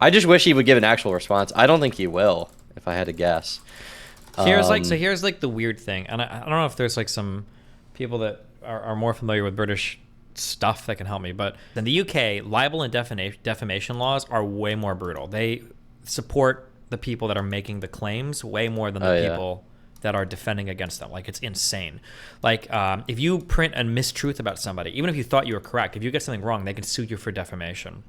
I just wish he would give an actual response. I don't think he will, if I had to guess. Here's like the weird thing. And I don't know if there's like some people that are more familiar with British stuff that can help me, but in the UK, libel and defamation laws are way more brutal. They support the people that are making the claims way more than the people that are defending against them. Like, it's insane. Like, if you print a mistruth about somebody, even if you thought you were correct, if you get something wrong, they can sue you for defamation.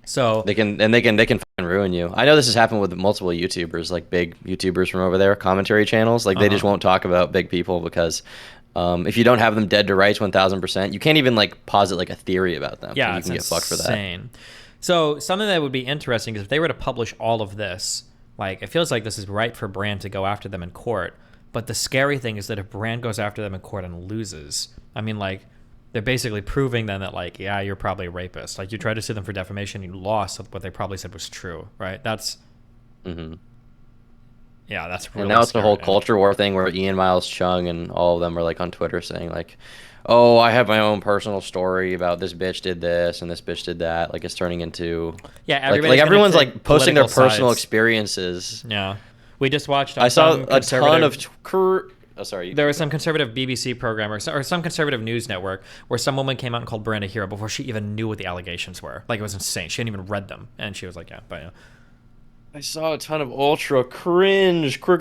So they can fucking ruin you. I know this has happened with multiple YouTubers, like big YouTubers from over there, commentary channels. Like, they just won't talk about big people because if you don't have them dead to rights 1000%, you can't even like posit like a theory about them. Yeah, you can get fucked for that. Insane. So something that would be interesting is if they were to publish all of this, like, it feels like this is right for Brand to go after them in court. But the scary thing is that if Brand goes after them in court and loses, I mean, like, they're basically proving then that, like, yeah, you're probably a rapist. Like, you tried to sue them for defamation, you lost what they probably said was true, right? That's Yeah, that's really And now it's the whole scary. culture war thing where Ian Miles Chung and all of them are like on Twitter saying like, oh, I have my own personal story about this bitch did this and this bitch did that. Like it's turning into like everyone's like posting their personal experiences. Yeah, we just watched. I saw a ton of. Oh, sorry. There was some conservative BBC program or some conservative news network where some woman came out and called Brand a hero before she even knew what the allegations were. Like it was insane. She hadn't even read them, and she was like, "Yeah, but yeah." I saw a ton of ultra cringe tweets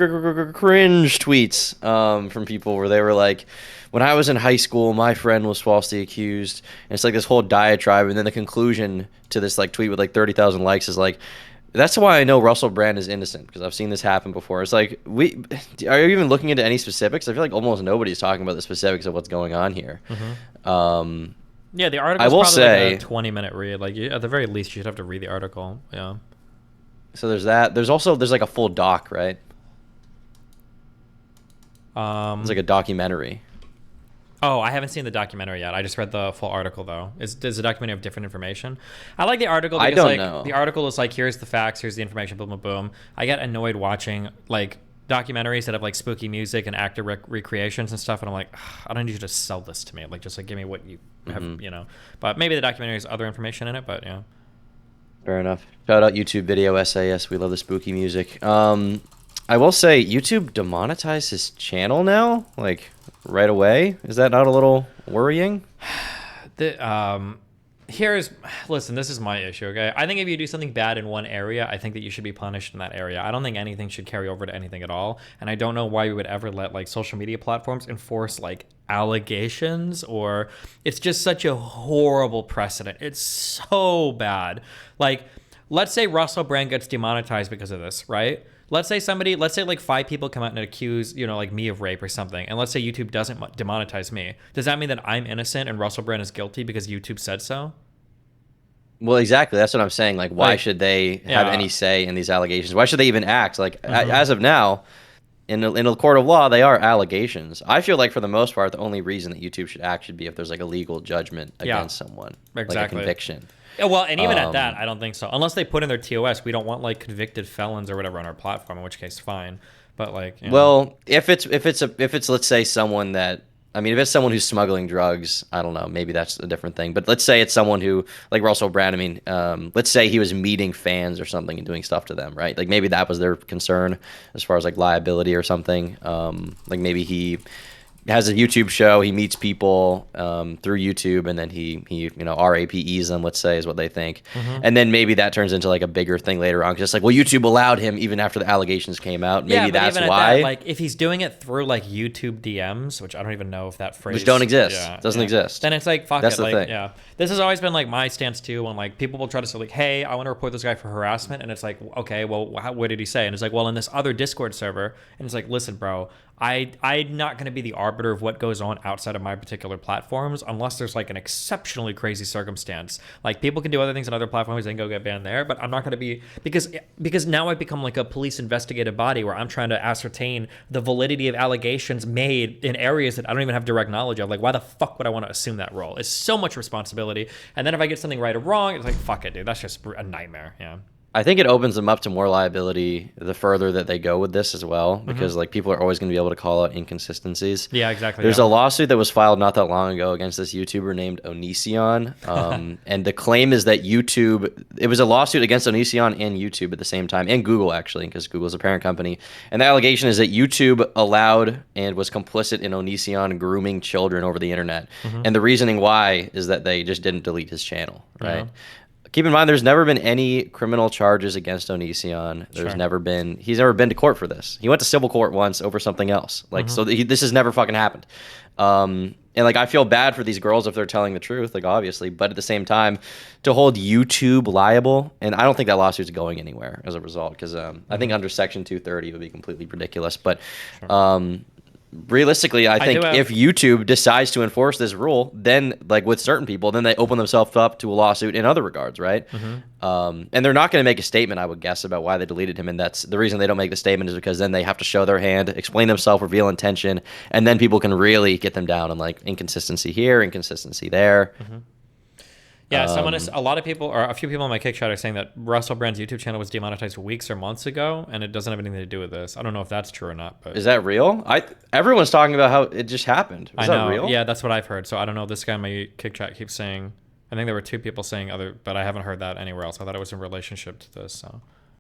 from people where they were like, when I was in high school, my friend was falsely accused. And it's like this whole diatribe. And then the conclusion to this like tweet with like 30,000 likes is like, that's why I know Russell Brand is innocent, because I've seen this happen before. It's like, are you even looking into any specifics? I feel like almost nobody's talking about the specifics of what's going on here. Yeah, the article. I will say, like a 20-minute read. Like at the very least, you should have to read the article. Yeah. So there's that. There's like a full doc, right? It's like a documentary. Oh, I haven't seen the documentary yet. I just read the full article though. Does the documentary have different information? I like the article because I don't know. The article is like, here's the facts, here's the information, boom, boom, boom. I get annoyed watching like documentaries that have like spooky music and actor recreations and stuff, and I'm like, I don't need you to sell this to me. Like, just like give me what you have, you know. But maybe the documentary has other information in it. But yeah. Fair enough. Shout out YouTube Video SAS. We love the spooky music. I will say YouTube demonetized his channel now, like right away. Is that not a little worrying? Listen, this is my issue, okay? I think if you do something bad in one area, I think that you should be punished in that area. I don't think anything should carry over to anything at all. And I don't know why we would ever let like social media platforms enforce like allegations, or it's just such a horrible precedent. It's so bad. Like, let's say Russell Brand gets demonetized because of this, right? Let's say like 5 people come out and accuse, you know, like me of rape or something. And let's say YouTube doesn't demonetize me. Does that mean that I'm innocent and Russell Brand is guilty because YouTube said so? Well, exactly. That's what I'm saying. Like, why should they have any say in these allegations? Why should they even act? Like, as of now, in a court of law, they are allegations. I feel like for the most part, the only reason that YouTube should act should be if there's like a legal judgment against someone, like a conviction. Yeah, well, and even at that, I don't think so. Unless they put in their TOS, we don't want like convicted felons or whatever on our platform, in which case, fine. But like, you know. Well, if it's let's say someone that, I mean, if it's someone who's smuggling drugs, I don't know, maybe that's a different thing. But let's say it's someone who, like Russell Brand, I mean, let's say he was meeting fans or something and doing stuff to them, right? Like maybe that was their concern as far as like liability or something. Like maybe he has a YouTube show, he meets people through YouTube, and then he you know, RAPEs them, let's say, is what they think. And then maybe that turns into like a bigger thing later on, because it's like, well, YouTube allowed him even after the allegations came out. Maybe that's why. Like if he's doing it through like YouTube DMs, which I don't even know if that phrase, which don't exist, doesn't exist. Then it's like, fuck that's it. The like, thing. This has always been like my stance too, when like people will try to say like, hey, I want to report this guy for harassment, and it's like, okay, well, what did he say? And it's like, well, in this other Discord server, and it's like, listen, bro, I'm not going to be the arbiter of what goes on outside of my particular platforms unless there's like an exceptionally crazy circumstance. Like people can do other things on other platforms, they can go get banned there, but I'm not going to be, because now I've become like a police investigative body where I'm trying to ascertain the validity of allegations made in areas that I don't even have direct knowledge of. Like, why the fuck would I want to assume that role? It's so much responsibility. And then if I get something right or wrong, it's like, fuck it, dude. That's just a nightmare. Yeah. I think it opens them up to more liability the further that they go with this as well, because like people are always going to be able to call out inconsistencies. Yeah, exactly. There's a lawsuit that was filed not that long ago against this YouTuber named Onision, and the claim is that it was a lawsuit against Onision and YouTube at the same time, and Google actually, because Google's a parent company. And the allegation is that YouTube allowed and was complicit in Onision grooming children over the internet. And the reasoning why is that they just didn't delete his channel, right? Keep in mind, there's never been any criminal charges against Onision. He's never been to court for this. He went to civil court once over something else. Like, so this has never fucking happened. And like, I feel bad for these girls if they're telling the truth, like obviously, but at the same time, to hold YouTube liable, and I don't think that lawsuit's going anywhere as a result, because I think under Section 230 it would be completely ridiculous. But realistically, I think if YouTube decides to enforce this rule, then like with certain people, then they open themselves up to a lawsuit in other regards, right? And they're not going to make a statement, I would guess, about why they deleted him. And that's the reason they don't make the statement, is because then they have to show their hand, explain themselves, reveal intention, and then people can really get them down on like inconsistency here, inconsistency there. Yeah, a lot of people, or a few people on my kick chat are saying that Russell Brand's YouTube channel was demonetized weeks or months ago, and it doesn't have anything to do with this. I don't know if that's true or not, but Is that real? Everyone's talking about how it just happened. Is that real? Yeah, that's what I've heard. So I don't know. This guy on my kick chat keeps saying, I think there were 2 people saying but I haven't heard that anywhere else. I thought it was in relationship to this. So